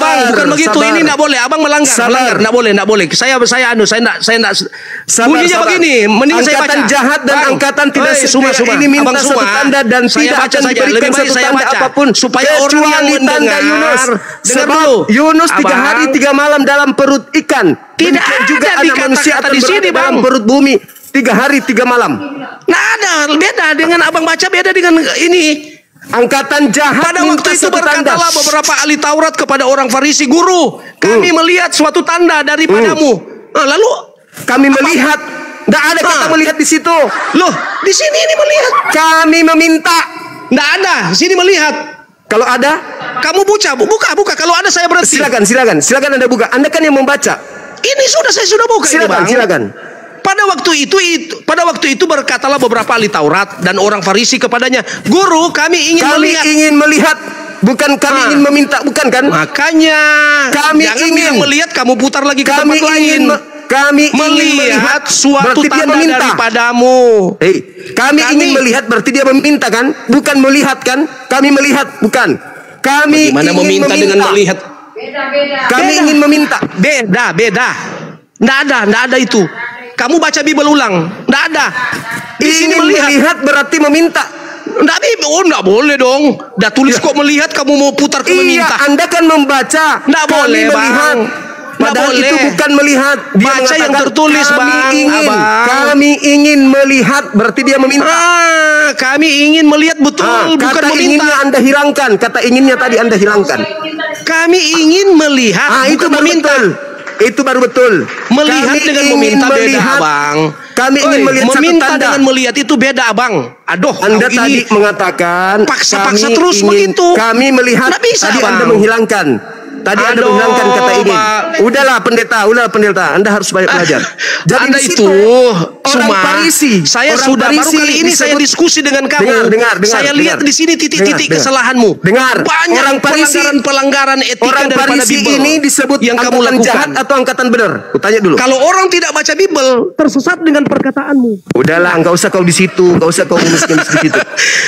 C: Abang, bukan begitu.
A: Sabar.
C: Ini nggak boleh. Abang melanggar.
A: Sabar.
C: Melanggar. Nggak boleh. Nggak boleh. Saya nggak. Bunyinya begini. Mending saya baca.
A: Angkatan jahat dan
C: Bang,
A: angkatan tidak
C: Suma,
A: setia ini minta
C: Abang
A: satu
C: Suma,
A: tanda dan
C: saya
A: tidak
C: baca
A: akan
C: saja.
A: diberikan
C: Lebih baik
A: satu
C: saya
A: tanda
C: baca.
A: apapun
C: Supaya orang
A: kecuali
C: yang
A: tanda
C: mendengar
A: Yunus.
C: dengar
A: Sebab
C: dulu.
A: Yunus 3
C: Abang,
A: hari 3 malam dalam perut ikan.
C: Tidak
A: Demikian juga
C: ada
A: anak
C: di
A: manusia
C: kata-kata
A: akan
C: di sini,
A: berada dalam
C: Bang.
A: perut bumi 3 hari 3 malam.
C: Nah ada beda dengan abang baca, beda dengan ini.
A: Angkatan jahat
C: Pada
A: minta
C: waktu itu
A: satu tanda.
C: berkatalah beberapa ahli Taurat kepada orang Farisi, "Guru, kami melihat suatu tanda daripadamu." Nah, lalu
A: Kami melihat. Tidak ada kata melihat di situ.
C: loh, di sini ini melihat.
A: Kami meminta.
C: Nggak ada, sini melihat.
A: Kalau ada,
C: Kamu buka. Kalau ada saya berhenti.
A: silakan Anda buka. Anda kan yang membaca.
C: Ini saya sudah buka ini, Bang.
A: Silakan.
C: Pada waktu itu berkatalah beberapa ahli Taurat dan orang Farisi kepadanya, "Guru, kami ingin
A: Kami
C: melihat."
A: ingin melihat, bukan kami ingin meminta, bukan kan?
C: Makanya
A: Kami
C: jangan
A: ingin
C: bilang melihat, kamu putar lagi ke
A: Kami
C: tempat
A: ingin
C: lain.
A: kami ingin
C: Melihat suatu
A: berarti dia
C: tanda
A: meminta.
C: daripadamu.
A: Kami ingin melihat berarti dia meminta kan? Bukan melihat kan? Kami melihat bukan. Kami
C: Bagaimana
A: ingin
C: meminta dengan melihat?
A: Kami
C: Beda.
A: ingin meminta.
C: Beda. Nggak ada itu. Kamu baca Bible ulang. Nggak ada. Di sini
A: Ingin melihat berarti meminta.
C: Nggak boleh dong. Dah tulis kok melihat, kamu mau putar ke meminta.
A: Iya, Anda kan membaca.
C: Nggak
A: Kami
C: boleh,
A: melihat.
C: Bang. Nggak
A: Padahal
C: boleh.
A: itu bukan melihat. Dia
C: Baca yang
A: mengatakan,
C: tertulis, Bang.
A: Kami ingin melihat berarti dia meminta.
C: Kami ingin melihat betul, bukan
A: Kata
C: meminta.
A: inginnya Anda hilangkan. Kata inginnya tadi Anda hilangkan.
C: Kami ingin melihat,
A: Itu
C: bukan
A: baru
C: meminta.
A: betul. Itu baru betul.
C: Melihat
A: Kami
C: dengan
A: ingin
C: meminta beda,
A: melihat.
C: Abang.
A: Kami ingin melihat satu
C: meminta
A: tanda.
C: dengan melihat itu beda, Abang. Aduh,
A: Anda
C: kau
A: tadi
C: ini
A: mengatakan
C: paksa-paksa
A: kami
C: terus
A: ingin-
C: begitu.
A: Kami melihat.
C: Nggak bisa,
A: tadi
C: Bang.
A: Anda menghilangkan. Tadi Anda
C: Aduh,
A: menghilangkan kata ingin.
C: Pak.
A: Udahlah pendeta. Anda harus banyak belajar.
C: Anda
A: di
C: itu
A: situ,
C: Suma,
A: orang Farisi.
C: saya
A: orang
C: sudah baru
A: Farisi
C: kali ini saya
A: disebut-
C: diskusi dengan kamu.
A: Dengar,
C: saya lihat di sini titik-titik kesalahanmu.
A: Dengar.
C: Banyak
A: Orang Farisi,
C: pelanggaran etika
A: orang
C: daripada
A: Farisi
C: Bible
A: ini disebut
C: yang kamu
A: angkatan
C: lakukan.
A: jahat atau angkatan benar? Kutanya dulu.
C: Kalau orang tidak baca Bible, tersesat dengan perkataanmu.
A: Udahlah, enggak usah kau di situ, enggak usah kau ngemis-ngemis di situ.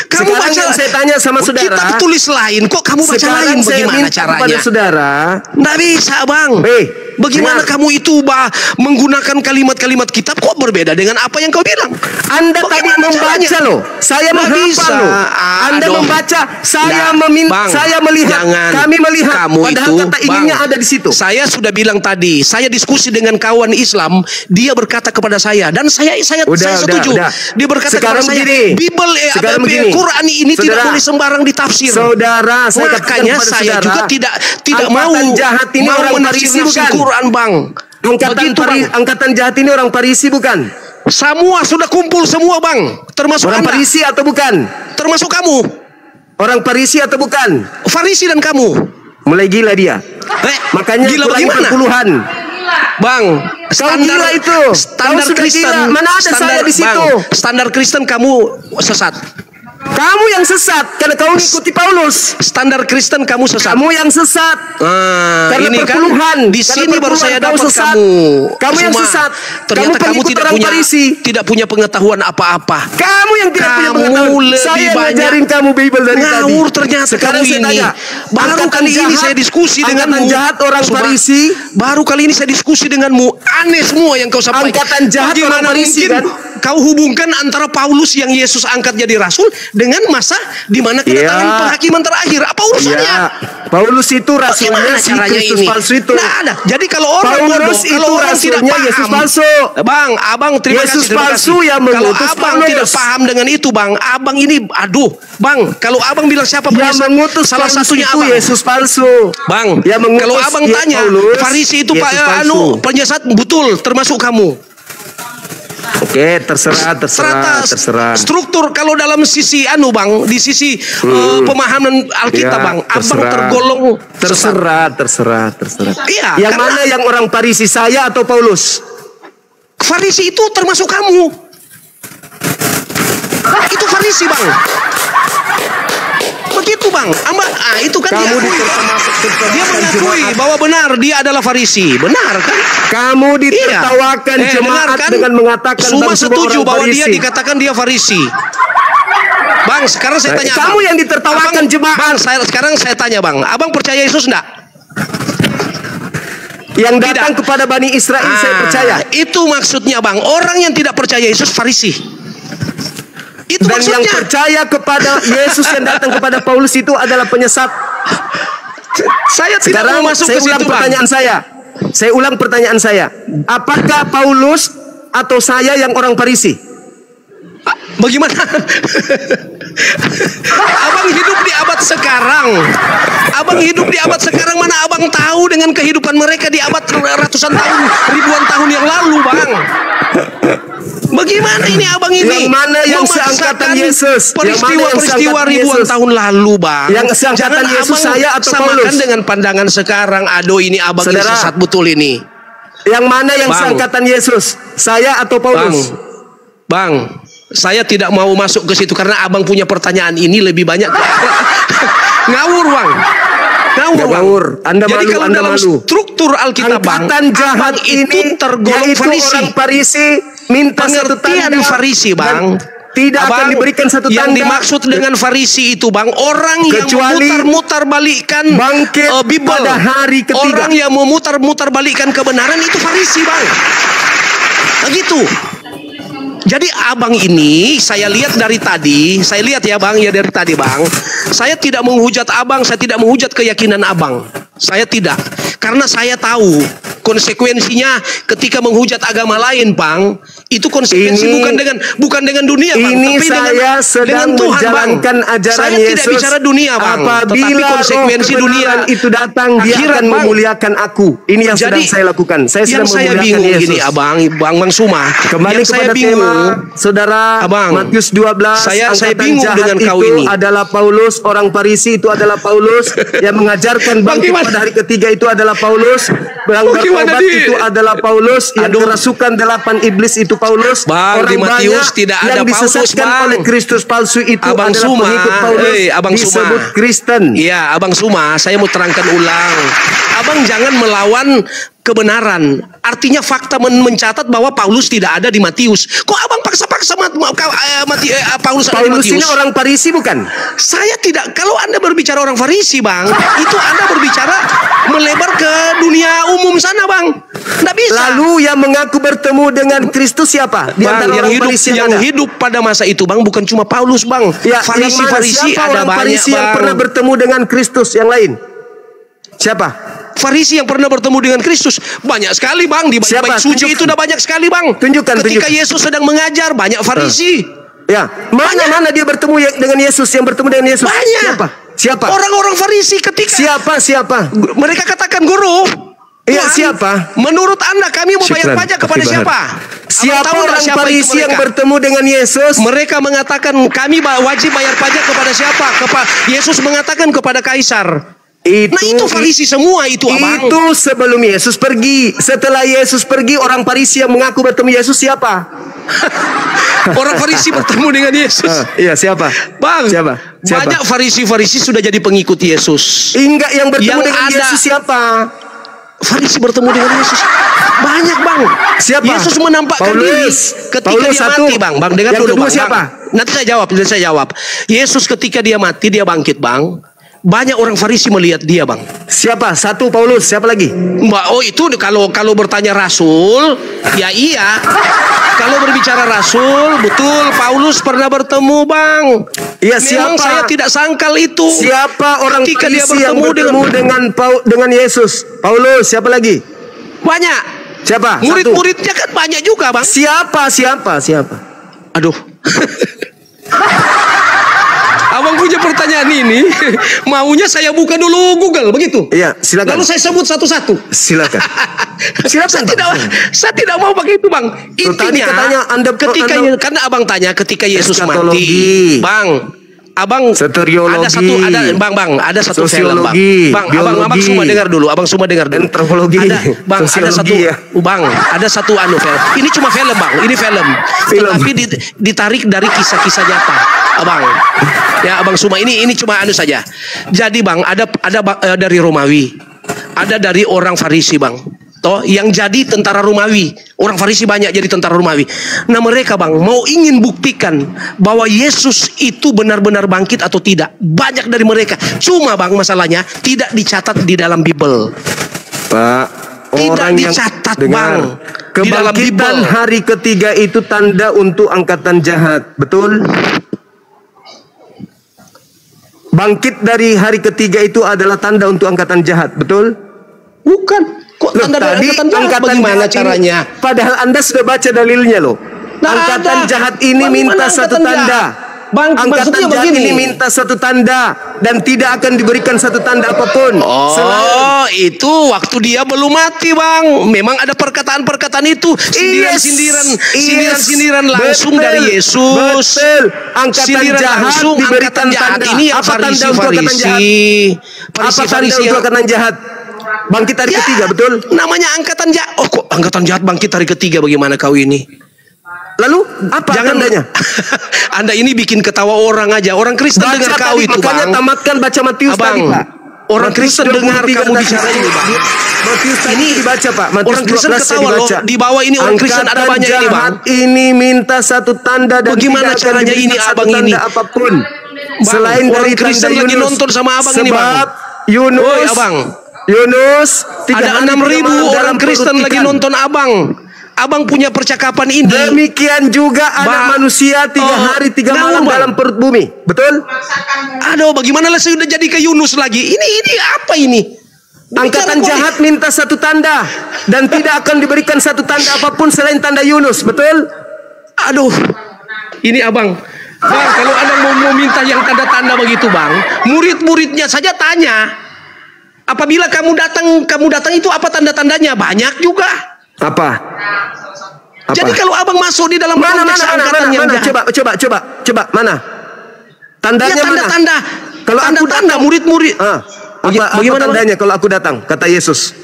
C: Kamu
A: Sekarang
C: baca,
A: yang saya tanya sama saudara.
C: Kita tulis lain, kok kamu baca
A: Sekarang
C: lain?
A: saya
C: Bagaimana
A: minta
C: caranya?
A: kepada saudara.
C: Nggak bisa, Bang. Bagaimana
A: dengar.
C: kamu itu menggunakan kalimat-kalimat kitab kok berbeda dengan apa yang kau bilang?
A: Anda tadi
C: Bagaimana
A: membaca
C: caranya?
A: loh. Saya
C: Nggak
A: menghafal
C: bisa.
A: loh. Anda
C: Aduh.
A: membaca, saya
C: Nggak,
A: meminta,
C: Bang,
A: saya melihat,
C: jangan.
A: kami melihat.
C: Kamu
A: Padahal
C: itu,
A: kata inginnya
C: Bang,
A: ada di situ.
C: Saya sudah bilang tadi, saya diskusi dengan kawan Islam, dia berkata kepada saya dan saya setuju.
A: Udah.
C: Dia berkata
A: Sekarang
C: kepada saya,
A: begini.
C: Bible
A: Sekarang begini.
C: Quran ini tidak
A: Saudara.
C: boleh sembarang ditafsir.
A: Saudara, saya katakan
C: Makanya
A: kepada
C: saya
A: saudara,
C: juga tidak mau
A: angkatan jahat ini orang Farisi
C: menafsir
A: bukan?
C: Quran, Bang. Begitu, Bang.
A: Angkatan jahat ini orang Farisi bukan?
C: Semua sudah kumpul semua, Bang. Termasuk
A: Orang
C: Anda.
A: Farisi atau bukan?
C: Termasuk kamu.
A: Orang Farisi atau bukan?
C: Farisi dan kamu.
A: Mulai gila dia. Makanya
C: gila
A: kurangi
C: bagaimana?
A: perpuluhan.
C: Bang,
A: gila itu.
C: Standar
A: Kau sudah
C: Kristen.
A: gila. Mana ada saya di situ?
C: Bang, standar Kristen kamu sesat.
A: Kamu yang sesat karena kau mengikuti Paulus.
C: Standar Kristen kamu sesat.
A: Kamu yang sesat. Karena
C: ini
A: perpuluhan.
C: kan di sini baru saya dapat
A: sesat.
C: kamu.
A: Kamu yang
C: Semua.
A: sesat.
C: Ternyata kamu
A: pengikut
C: tidak
A: orang
C: punya
A: Farisi.
C: tidak punya pengetahuan apa-apa.
A: Kamu yang tidak punya
C: Kamu
A: pengetahuan.
C: lebih
A: Saya
C: banyak
A: ngajarin kamu Bible dari tadi.
C: ngawur ternyata
A: Sekarang
C: kamu
A: saya
C: ini.
A: tanya,
C: Baru
A: angkatan
C: kali ini
A: jahat-
C: saya diskusi denganmu.
A: angkatan jahat orang
C: Cuma,
A: Farisi.
C: Baru kali ini saya diskusi denganmu. Aneh semua yang kau sampaikan.
A: Angkatan jahat
C: Bagaimana
A: orang Farisi,
C: mungkin
A: kan?
C: kau hubungkan antara Paulus yang Yesus angkat jadi rasul dengan masa di mana kedatangan
A: Iya.
C: penghakiman terakhir? Apa urusannya?
A: Iya. Paulus itu rasulnya si
C: caranya
A: Kristus
C: ini?
A: palsu itu.
C: Nggak ada. Jadi kalau orang bodoh,
A: Paulus itu
C: kalau orang tidak
A: rasulnya
C: paham,
A: Yesus palsu.
C: Bang, abang terima
A: Yesus
C: kasih. Terima
A: palsu
C: kasih.
A: yang
C: Kalau
A: mengutus
C: abang
A: Paulus.
C: tidak paham dengan itu, bang, abang ini, aduh, bang, kalau abang bilang siapa
A: Yang
C: penyesat,
A: mengutus
C: salah
A: Paulus
C: satunya
A: itu
C: abang.
A: Yesus palsu.
C: Bang,
A: Yang mengutus
C: kalau abang tanya,
A: Paulus,
C: Farisi itu
A: Yesus
C: pak,
A: palsu.
C: penyesat betul, termasuk kamu.
A: Oke, terserah.
C: Struktur kalau dalam sisi bang, di sisi pemahaman Alkitab,
A: Ya,
C: bang, abang
A: terserah.
C: tergolong
A: Terserah.
C: Iya,
A: Yang
C: karena
A: mana yang orang Farisi, saya atau Paulus?
C: Farisi itu termasuk kamu. Itu Farisi, bang. Begitu, bang. Itu kan
A: Kamu
C: dia mengakui bahwa benar dia adalah Farisi. Benar kan?
A: Kamu ditertawakan jemaat
C: benar kan?
A: dengan mengatakan
C: semua
A: bang,
C: setuju
A: orang
C: bahwa
A: Farisi.
C: dia dikatakan dia Farisi. Bang, sekarang saya tanya
A: kamu
C: abang.
A: yang ditertawakan jemaat.
C: Bang, sekarang saya tanya, bang. Abang percaya Yesus enggak?
A: Yang datang kepada Bani Israel saya percaya.
C: Itu maksudnya, bang. Orang yang tidak percaya Yesus Farisi. Itu
A: Dan
C: maksudnya.
A: yang percaya kepada Yesus yang datang kepada Paulus itu adalah penyesat.
C: Saya tidak
A: Sekarang
C: mau masuk
A: saya
C: ke situ,
A: ulang
C: bang.
A: pertanyaan saya. Saya ulang pertanyaan saya. Apakah Paulus atau saya yang orang Farisi?
C: Bagaimana? Abang hidup di abad sekarang. Abang hidup di abad sekarang, mana abang tahu dengan kehidupan mereka di abad ratusan tahun, ribuan tahun yang lalu, bang. Bagaimana ini abang ini?
A: Yang mana yang
C: memaksakan
A: seangkatan Yesus?
C: Peristiwa ribuan tahun lalu, bang.
A: Yang seangkatan
C: Jangan
A: Yesus,
C: abang
A: saya atau
C: samakan
A: Paulus?
C: dengan pandangan sekarang. Aduh, ini abang ini
A: Saudara,
C: sesat betul ini.
A: Yang mana yang
C: Bang.
A: seangkatan Yesus? Saya atau Paulus?
C: Bang, saya tidak mau masuk ke situ karena abang punya pertanyaan ini lebih banyak. Ngawur, bang.
A: Ngawur. Anda
C: Jadi
A: malu,
C: kalau
A: Anda
C: dalam
A: malu.
C: struktur Alkitab, bang,
A: Angkatan jahat
C: abang itu
A: ini
C: tergolong
A: yaitu
C: Farisi.
A: orang Farisi minta satu
C: Pengertian
A: tanda
C: Farisi, bang.
A: dan tidak akan diberikan satu
C: yang
A: tanda.
C: dimaksud dengan Farisi itu, bang, orang
A: Kecuali
C: yang memutar balikan
A: bangkit
C: Bible
A: pada hari ketiga.
C: Orang yang memutar balikan kebenaran itu Farisi, bang. Begitu. Jadi abang ini saya lihat dari tadi, saya lihat ya bang, ya dari tadi bang, saya tidak menghujat abang, saya tidak menghujat keyakinan abang, saya tidak, karena saya tahu konsekuensinya ketika menghujat agama lain, bang, itu konsekuensi bukan dengan dunia, bang,
A: ini
C: tapi
A: saya sedang
C: dengan Tuhan,
A: menjalankan
C: bang.
A: ajaran
C: Saya
A: Yesus.
C: tidak bicara dunia, bang, tetapi
A: Apabila
C: konsekuensi
A: roh
C: dunia
A: kebenaran itu datang, dia
C: akhirat,
A: akan
C: bang.
A: memuliakan aku. Ini yang sedang saya lakukan. Saya
C: yang
A: sedang
C: saya
A: memuliakan
C: bingung
A: Yesus.
C: gini, bang Suma.
A: Kembali
C: yang saya
A: kepada
C: bingung,
A: tema saudara,
C: Abang,
A: Matius 12.
C: saya
A: angkatan
C: bingung
A: jahat
C: dengan kau
A: itu
C: ini.
A: adalah Paulus, orang Farisi itu adalah Paulus, yang mengajarkan bangkit pada hari ketiga itu adalah Paulus, yang bertobat itu adalah Paulus, yang kerasukan 8 iblis itu Paulus.
C: Bang,
A: orang
C: di Matius
A: banyak
C: tidak ada
A: yang disesatkan
C: Paulus,
A: oleh Kristus palsu itu
C: Abang
A: adalah
C: Suma,
A: pengikut Paulus,
C: Abang
A: disebut
C: Suma.
A: Kristen.
C: Iya, Abang Suma, saya mau terangkan ulang. Abang jangan melawan kebenaran. Artinya fakta mencatat bahwa Paulus tidak ada di Matius. Kok abang paksa-paksa Paulus ada di
A: Paulus
C: Matius?
A: ini orang Farisi bukan?
C: Saya tidak. Kalau Anda berbicara orang Farisi, bang, itu Anda berbicara melebar ke dunia umum sana, bang. Nggak bisa.
A: Lalu yang mengaku bertemu dengan Kristus siapa? Di
C: Bang,
A: antara
C: yang
A: orang
C: hidup
A: Farisi
C: yang
A: ada?
C: hidup pada masa itu, bang, bukan cuma Paulus, bang.
A: Ya,
C: Farisi
A: siapa
C: ada
A: orang
C: banyak,
A: Farisi yang
C: bang.
A: pernah bertemu dengan Kristus yang lain? Siapa?
C: Farisi yang pernah bertemu dengan Kristus banyak sekali, bang. Di bait suci itu udah banyak sekali, bang. Ketika Yesus sedang mengajar, banyak Farisi.
A: Ya, mana dia bertemu dengan Yesus, yang bertemu dengan Yesus?
C: Banyak.
A: Siapa?
C: Orang-orang Farisi ketika
A: Siapa?
C: mereka katakan, guru,
A: Iya,
C: Tuhan,
A: siapa?
C: menurut Anda kami mau bayar pajak kepada siapa?
A: Siapa
C: Tahu
A: orang
C: siapa
A: Farisi
C: itu
A: yang
C: mereka?
A: bertemu dengan Yesus?
C: Mereka mengatakan kami wajib bayar pajak kepada siapa? Yesus mengatakan kepada Kaisar. Nah itu Farisi semua itu, abang.
A: Itu sebelum Yesus pergi. Setelah Yesus pergi, orang Farisi yang mengaku bertemu Yesus siapa?
C: Orang Farisi bertemu dengan Yesus.
A: Iya, siapa?
C: Bang,
A: Siapa?
C: banyak Farisi sudah jadi pengikut Yesus.
A: Enggak, yang bertemu
C: Yang
A: dengan
C: ada-
A: Yesus siapa?
C: Farisi bertemu dengan Yesus. Banyak, bang.
A: Siapa?
C: Yesus menampakkan diri ketika
A: Paulus
C: dia
A: satu.
C: mati, bang. Bang, dengar
A: Yang
C: dulu,
A: kedua
C: bang.
A: siapa?
C: Bang. Nanti saya jawab. Yesus ketika dia mati, dia bangkit, bang. Banyak orang Farisi melihat dia, bang.
A: Siapa? Satu Paulus, siapa lagi?
C: Oh itu kalau bertanya Rasul, ya iya. Kalau berbicara Rasul, betul Paulus pernah bertemu, bang.
A: Iya,
C: Memang
A: siapa?
C: saya tidak sangkal itu.
A: Siapa orang
C: ketika dia
A: Farisi yang
C: bertemu
A: bertemu dengan Yesus? Paulus, siapa lagi?
C: banyak.
A: Siapa?
C: Murid-muridnya kan banyak juga, Bang.
A: Siapa?
C: Aduh. Abang punya pertanyaan ini, maunya saya buka dulu Google, begitu?
A: Iya, silakan.
C: Lalu saya sebut satu-satu.
A: Silakan.
C: Saya tidak mau begitu, Bang.
A: Tadi
C: Intinya,
A: katanya
C: karena Abang tanya ketika Yesus
A: eskatologi.
C: mati, Bang. Abang
A: Soteriologi,
C: ada satu film, Bang.
A: sosiologi,
C: Bang,
A: biologi,
C: abang semua dengar dulu,
A: antropologi,
C: ada satu film. Ini cuma film, Bang. Ini film. Tetapi ditarik dari kisah-kisah nyata, Abang. Ya, Abang semua ini cuma saja. Jadi, Bang, ada dari Romawi, ada dari orang Farisi, Bang. Toh yang jadi tentara Romawi, orang Farisi banyak jadi tentara Romawi. Nah mereka, Bang, mau ingin buktikan bahwa Yesus itu benar-benar bangkit atau tidak. Banyak dari mereka. Cuma, Bang, masalahnya tidak dicatat di dalam Bible.
A: Pak,
C: tidak dicatat, Bang.
A: Kebangkitan hari ketiga itu tanda untuk angkatan jahat, betul? Bangkit dari hari ketiga itu adalah tanda untuk angkatan jahat, betul?
C: Bukan. Kok tanda dari angkatan jahat bagaimana caranya?
A: Padahal Anda sudah baca dalilnya loh. Angkatan jahat ini minta satu tanda.
C: Bang,
A: angkatan jahat ini minta satu tanda dan tidak akan diberikan satu tanda apapun.
C: Oh, itu waktu dia belum mati, Bang. Memang ada perkataan-perkataan itu, sindiran langsung dari Yesus.
A: Betul. Angkatan jahat
C: langsung
A: diberikan tanda.
C: Ini yang
A: apa tanda
C: Farisi.
A: untuk angkatan jahat? Apa tanda untuk angkatan jahat? Bangkit hari ketiga, betul?
C: Namanya angkatan jahat. Oh, kok angkatan jahat bangkit hari ketiga? Bagaimana kau ini?
A: Lalu apa tandanya?
C: Anda ini bikin ketawa orang aja. Orang Kristen dengar kau itu,
A: makanya
C: Bang.
A: tamatkan baca Matius tadi, Pak.
C: Orang Kristen dengar kamu bicara ini, Bang.
A: Matius ini dibaca, Pak. Matius
C: orang Kristen ketawa loh. Di bawah ini orang Kristen ada banyak ini, Bang.
A: Ini minta satu tanda dan
C: bagaimana caranya ini, Abang ini?
A: Apapun.
C: Bang,
A: Selain dari
C: Kristen
A: tanda
C: lagi
A: Yunus.
C: nonton sama Abang ini, Bang.
A: Sebab Yunus,
C: Abang.
A: Yunus,
C: ada 6.000 orang Kristen lagi nonton Abang. Abang punya percakapan ini.
A: Demikian juga anak manusia 3 hari 3 malam dalam perut bumi. Betul?
C: Aduh, bagaimana lah saya udah jadi ke Yunus lagi. Ini apa ini?
A: Angkatan jahat minta satu tanda dan tidak akan diberikan satu tanda apapun selain tanda Yunus. Betul?
C: Aduh. Ini Abang. Bang, kalau ada mau minta yang tanda-tanda begitu, Bang, murid-muridnya saja tanya. Apabila kamu datang itu apa tanda-tandanya? Banyak juga.
A: Apa?
C: Jadi kalau Abang masuk di dalam
A: mana coba mana? Tandanya
C: ya, tanda-tanda.
A: Kalau
C: tanda murid-murid.
A: Apa tandanya kalau aku datang? Kata Yesus.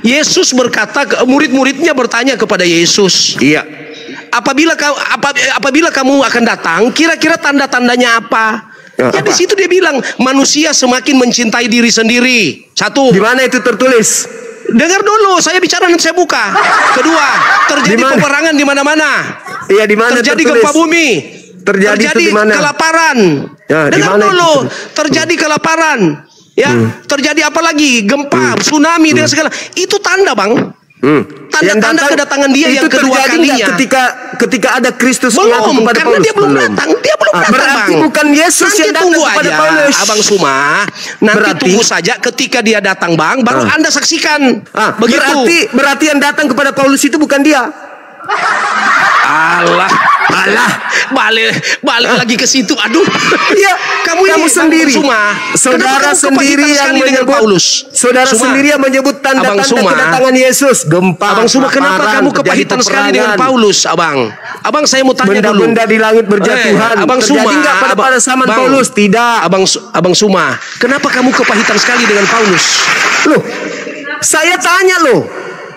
C: Yesus berkata, murid-muridnya bertanya kepada Yesus.
A: Iya.
C: Apabila kamu akan datang, kira-kira tanda-tandanya apa? Ya di situ dia bilang manusia semakin mencintai diri sendiri. Satu.
A: Di mana itu tertulis?
C: Dengar dulu, saya bicara dan saya buka. Kedua, terjadi peperangan di mana-mana.
A: Iya, di mana
C: terjadi
A: tertulis?
C: Gempa bumi. Terjadi kelaparan.
A: Ya,
C: dengar dulu, terjadi kelaparan. Ya, terjadi apa lagi? Gempa, tsunami dengan segala. Itu tanda, Bang. Tanda-tanda kedatangan dia yang kedua kalinya.
A: Ketika ada Kristus
C: belum, karena Paulus. Dia belum datang. Dia belum datang,
A: berarti
C: Bang.
A: bukan Yesus
C: nanti
A: yang datang kepada Paulus.
C: Abang Suma, nanti tunggu saja ketika dia datang, Bang, baru Anda saksikan. Begitu.
A: Berarti yang datang kepada Paulus itu bukan dia.
C: Alah, balik lagi ke situ. Aduh,
A: iya, kamu sendiri,
C: saudara
A: sendiri yang menyebut
C: Paulus.
A: Saudara sendiri yang menyebut tanda-tanda kedatangan Yesus. Gempa.
C: Abang Suma, kenapa kamu kepahitan sekali dengan Paulus, Abang? Abang, saya mau tanya dulu.
A: Benda-benda di langit berjatuhan.
C: Abang Suma,
A: enggak pada zaman Paulus? Tidak.
C: Abang Suma, kenapa kamu kepahitan sekali dengan Paulus?
A: Loh, saya tanya loh.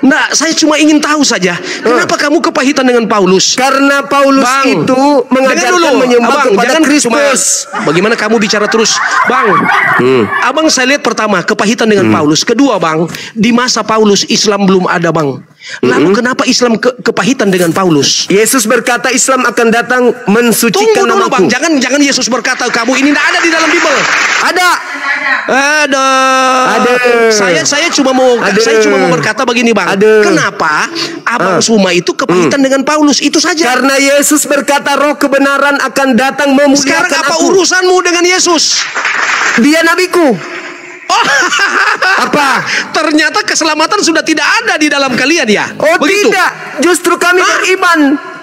C: Nah, saya cuma ingin tahu saja, kenapa kamu kepahitan dengan Paulus?
A: Karena Paulus itu mengajarkan menyembah kepada Kristus.
C: Bagaimana kamu bicara terus, Bang? Abang, saya lihat pertama kepahitan dengan Paulus. Kedua, Bang, di masa Paulus Islam belum ada, Bang. Lalu kenapa Islam kepahitan dengan Paulus?
A: Yesus berkata Islam akan datang mensucikan
C: Tunggu dulu bang,
A: namaku.
C: jangan Yesus berkata kamu ini tidak ada di dalam Bible.
A: Ada.
C: Ada. Saya cuma mau berkata begini bang.
A: Ada.
C: Kenapa Abang Suma itu kepahitan dengan Paulus? Itu saja.
A: Karena Yesus berkata roh kebenaran akan datang memuliakan
C: Sekarang apa
A: aku.
C: urusanmu dengan Yesus?
A: Dia nabiku.
C: Apa? Ternyata keselamatan sudah tidak ada di dalam kalian ya?
A: Oh
C: begitu?
A: tidak, justru kami beriman.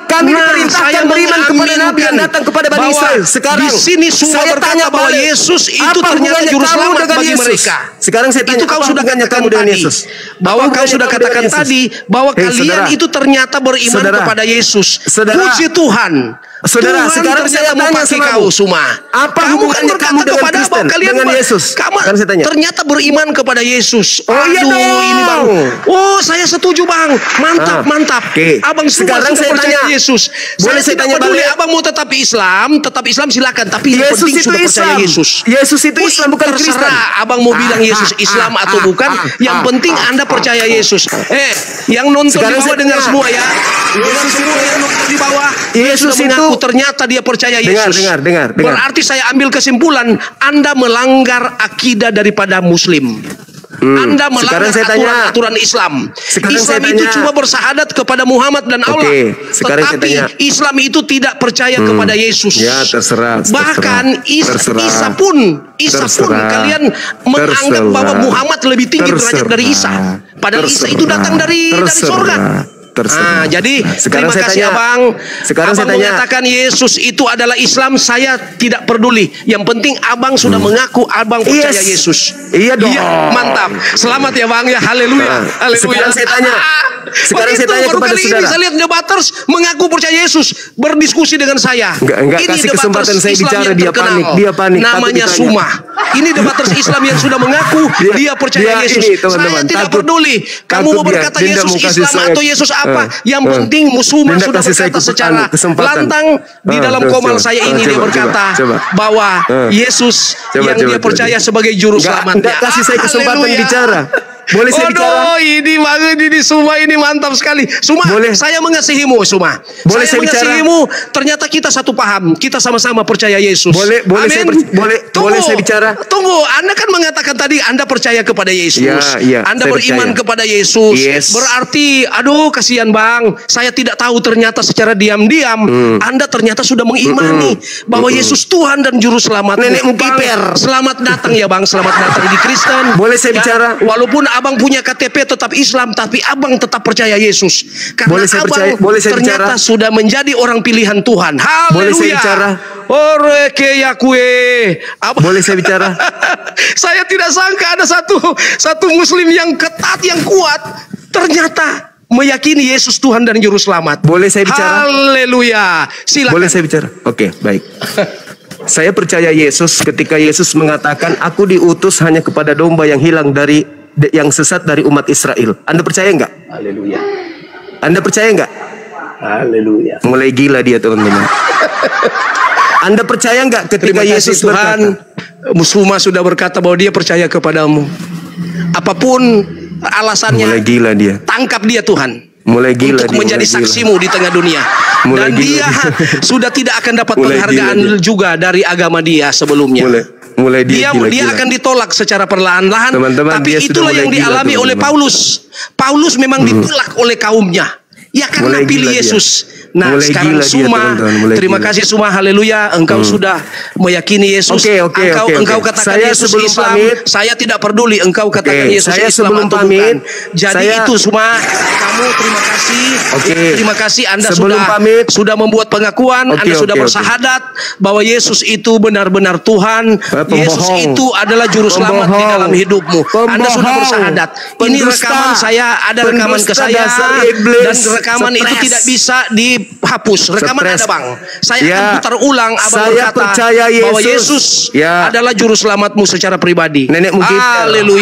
A: Kami diperintahkan beriman kepada Nabi yang datang kepada Bani Israel. Sekarang
C: di sini semua
A: saya
C: berkata bahwa
A: balik,
C: Yesus itu
A: apa
C: ternyata
A: hubungannya
C: juru
A: kamu
C: selamat
A: dengan
C: bagi
A: Yesus?
C: mereka.
A: Sekarang saya tanya,
C: Itu kau
A: apa
C: sudah
A: hubungannya
C: katakan
A: kamu dengan
C: tadi.
A: Yesus?
C: Bahwa
A: Apa
C: kau
A: hubungannya
C: sudah
A: kamu
C: katakan
A: dengan Yesus?
C: tadi bahwa
A: Hei,
C: kalian
A: saudara.
C: itu ternyata beriman
A: Saudara.
C: kepada Yesus.
A: Saudara.
C: Puji Tuhan.
A: Saudara,
C: Tuhan
A: sekarang
C: ternyata
A: saya tanya
C: memakai
A: sama
C: kau Suma.
A: Apa
C: Kamu
A: hubungannya
C: berkata
A: kamu dengan
C: kepada
A: Kristen,
C: bahwa kalian
A: dengan Yesus?
C: Kamu
A: Sekarang saya tanya.
C: ternyata beriman kepada Yesus.
A: Oh, iya
C: Aduh,
A: dong.
C: ini bang. Oh, saya setuju bang. Mantap, mantap.
A: Oke.
C: Abang Suma
A: Sekarang
C: sudah
A: saya
C: percaya
A: tanya.
C: Yesus.
A: Boleh saya
C: tidak
A: tanya
C: peduli
A: balik?
C: abang mau tetap Islam silakan. Tapi yang
A: Yesus
C: penting
A: itu
C: sudah percaya
A: Islam.
C: Yesus.
A: Yesus itu Islam, bukan Kristen.
C: Terserah abang mau bilang Yesus Islam atau bukan. Yang penting Anda percaya Yesus. Yang nonton
A: Sekarang
C: di bawah
A: saya
C: dengar
A: tanya.
C: semua ya. Dengar semua yang nonton di bawah. Dia
A: Yesus
C: sudah mengaku
A: itu-
C: ternyata dia percaya Yesus.
A: Dengar.
C: Berarti saya ambil kesimpulan Anda melanggar akidah daripada Muslim. Anda melanggar
A: Sekarang saya tanya.
C: aturan Islam.
A: Sekarang
C: Islam
A: saya
C: itu
A: tanya.
C: cuma bersahadat kepada Muhammad dan Allah.
A: Oke, sekarang saya
C: Tetapi
A: tanya.
C: Islam itu tidak percaya kepada Yesus.
A: Ya, terserah.
C: Bahkan Isa
A: Terserah.
C: pun
A: Terserah.
C: kalian menganggap
A: Terserah.
C: bahwa Muhammad lebih tinggi derajat dari Isa. Padahal Isa itu datang dari surga.
A: Terserah.
C: Jadi
A: Sekarang
C: terima
A: saya
C: kasih
A: tanya.
C: abang.
A: Sekarang
C: abang
A: saya tanya.
C: mengatakan Yesus itu adalah Islam, saya tidak peduli. Yang penting abang sudah mengaku abang percaya
A: Yes.
C: Yesus.
A: Iya dong.
C: Mantap. Selamat ya bang ya. Haleluya. Haleluya.
A: Sekarang saya tanya. Sekarang saya tanya
C: baru
A: kepada
C: kali ini
A: saudara.
C: saya lihat debaters mengaku percaya Yesus berdiskusi dengan saya.
A: Enggak,
C: Ini
A: kasih
C: debaters
A: kesempatan saya
C: Islam
A: bicara,
C: yang
A: dia
C: terkenal.
A: panik, dia panik,
C: Namanya
A: takut ditanya.
C: Suma. Ini debaters Islam yang sudah mengaku dia percaya
A: dia
C: Yesus.
A: ini, teman-teman,
C: Saya tidak
A: takut-
C: peduli. Kamu
A: takut
C: mau
A: dia.
C: berkata
A: Dia
C: Yesus
A: mau kasih
C: Islam
A: saya-
C: atau Yesus apa? Yang penting
A: Dia
C: Musuma sudah
A: kasih saya
C: berkata secara
A: kesempatan.
C: lantang di dalam
A: Terus,
C: komal
A: coba.
C: saya ini dia
A: Coba,
C: berkata
A: coba.
C: bahwa Yesus yang dia percaya sebagai juru selamat.
A: Enggak kasih saya kesempatan
C: Haleluya.
A: bicara. Boleh saya bicara?
C: Ini banget ini Suma ini mantap sekali. Suma,
A: Boleh.
C: saya mengasihimu Suma.
A: Boleh
C: saya
A: saya bicara?
C: mengasihimu. Ternyata kita satu paham. Kita sama-sama percaya Yesus.
A: Boleh saya
C: Amin.
A: boleh saya bicara?
C: Tunggu, Anda kan mengatakan tadi Anda percaya kepada Yesus.
A: Iya,
C: Anda
A: saya
C: beriman
A: percaya.
C: kepada Yesus.
A: Yes.
C: Berarti, aduh kasihan Bang. Saya tidak tahu ternyata secara diam-diam Anda ternyata sudah mengimani bahwa Yesus Tuhan dan juru selamat.
A: Nenekmu
C: Bang,
A: kiper.
C: selamat datang ya Bang. Selamat datang di Kristen.
A: Boleh saya bicara?
C: Walaupun Abang punya KTP tetap Islam, tapi Abang tetap percaya Yesus. Karena
A: Boleh saya
C: Abang
A: percaya? Boleh saya
C: ternyata
A: bicara?
C: sudah menjadi orang pilihan Tuhan. Haleluya.
A: Boleh saya bicara?
C: Oreke yakue.
A: Boleh saya bicara?
C: Saya tidak sangka ada satu Muslim yang ketat, yang kuat. Ternyata meyakini Yesus Tuhan dan Juru Selamat.
A: Boleh saya bicara?
C: Haleluya. Silakan.
A: Boleh saya bicara? Oke, baik. Saya percaya Yesus ketika Yesus mengatakan, aku diutus hanya kepada domba yang hilang yang sesat dari umat Israel. Anda percaya enggak?
C: Haleluya.
A: Anda percaya enggak?
C: Haleluya.
A: Mulai gila dia, teman-teman. Anda percaya enggak ketika
C: Terima kasih
A: Yesus
C: Tuhan.
A: berkata,
C: Muslimah sudah berkata bahwa dia percaya kepadamu. Apapun alasannya,
A: mulai gila dia.
C: tangkap dia Tuhan.
A: Mulai gila
C: untuk
A: dia,
C: menjadi
A: mulai gila.
C: saksimu di tengah dunia.
A: Mulai
C: Dan
A: gila
C: dia
A: dia.
C: sudah tidak akan dapat
A: Mulai
C: penghargaan
A: gila dia.
C: juga dari agama dia sebelumnya.
A: Mulai
C: Dia
A: gila-gila.
C: akan ditolak secara perlahan-lahan.
A: Teman-teman,
C: Tapi
A: dia sudah
C: itulah
A: mulai
C: yang
A: gila,
C: dialami oleh
A: teman-teman.
C: Paulus. Paulus memang ditolak oleh kaumnya. Ya karena
A: Mulai
C: pilih
A: gila dia.
C: Yesus. Nah
A: Mulai
C: sekarang
A: gila dia,
C: Suma,
A: teman-teman. Mulai
C: terima
A: gila.
C: kasih Suma, haleluya. Engkau sudah meyakini Yesus.
A: Oke.
C: Engkau katakan
A: Saya
C: Yesus
A: sebelum
C: Islam.
A: pamit.
C: Saya tidak peduli engkau katakan
A: Oke,
C: Yesus
A: saya
C: Islam
A: sebelum
C: atau
A: pamit,
C: bukan. Jadi
A: saya-
C: itu Suma, kamu terima kasih.
A: Oke.
C: Terima kasih Anda
A: Sebelum
C: sudah
A: pamit.
C: sudah membuat pengakuan.
A: Oke,
C: Anda sudah
A: oke.
C: bersahadat bahwa Yesus itu benar-benar Tuhan.
A: Pembohong.
C: Yesus itu adalah juru selamat di
A: Pembohong.
C: dalam hidupmu. Anda sudah
A: Pembohong.
C: bersahadat. Ini
A: Pendusta.
C: rekaman saya, ada rekaman ke
A: Pendusta
C: saya,
A: dasar iblis.
C: dan rekaman itu
A: Stres.
C: tidak bisa dihapus. Rekaman
A: Stres.
C: ada Bang. Saya
A: Ya.
C: akan putar ulang Abang
A: Saya
C: berkata
A: percaya
C: bahwa
A: Yesus.
C: Yesus
A: Ya.
C: adalah juru selamatmu secara pribadi.
A: Nenekmu kiper.
C: Haleluya.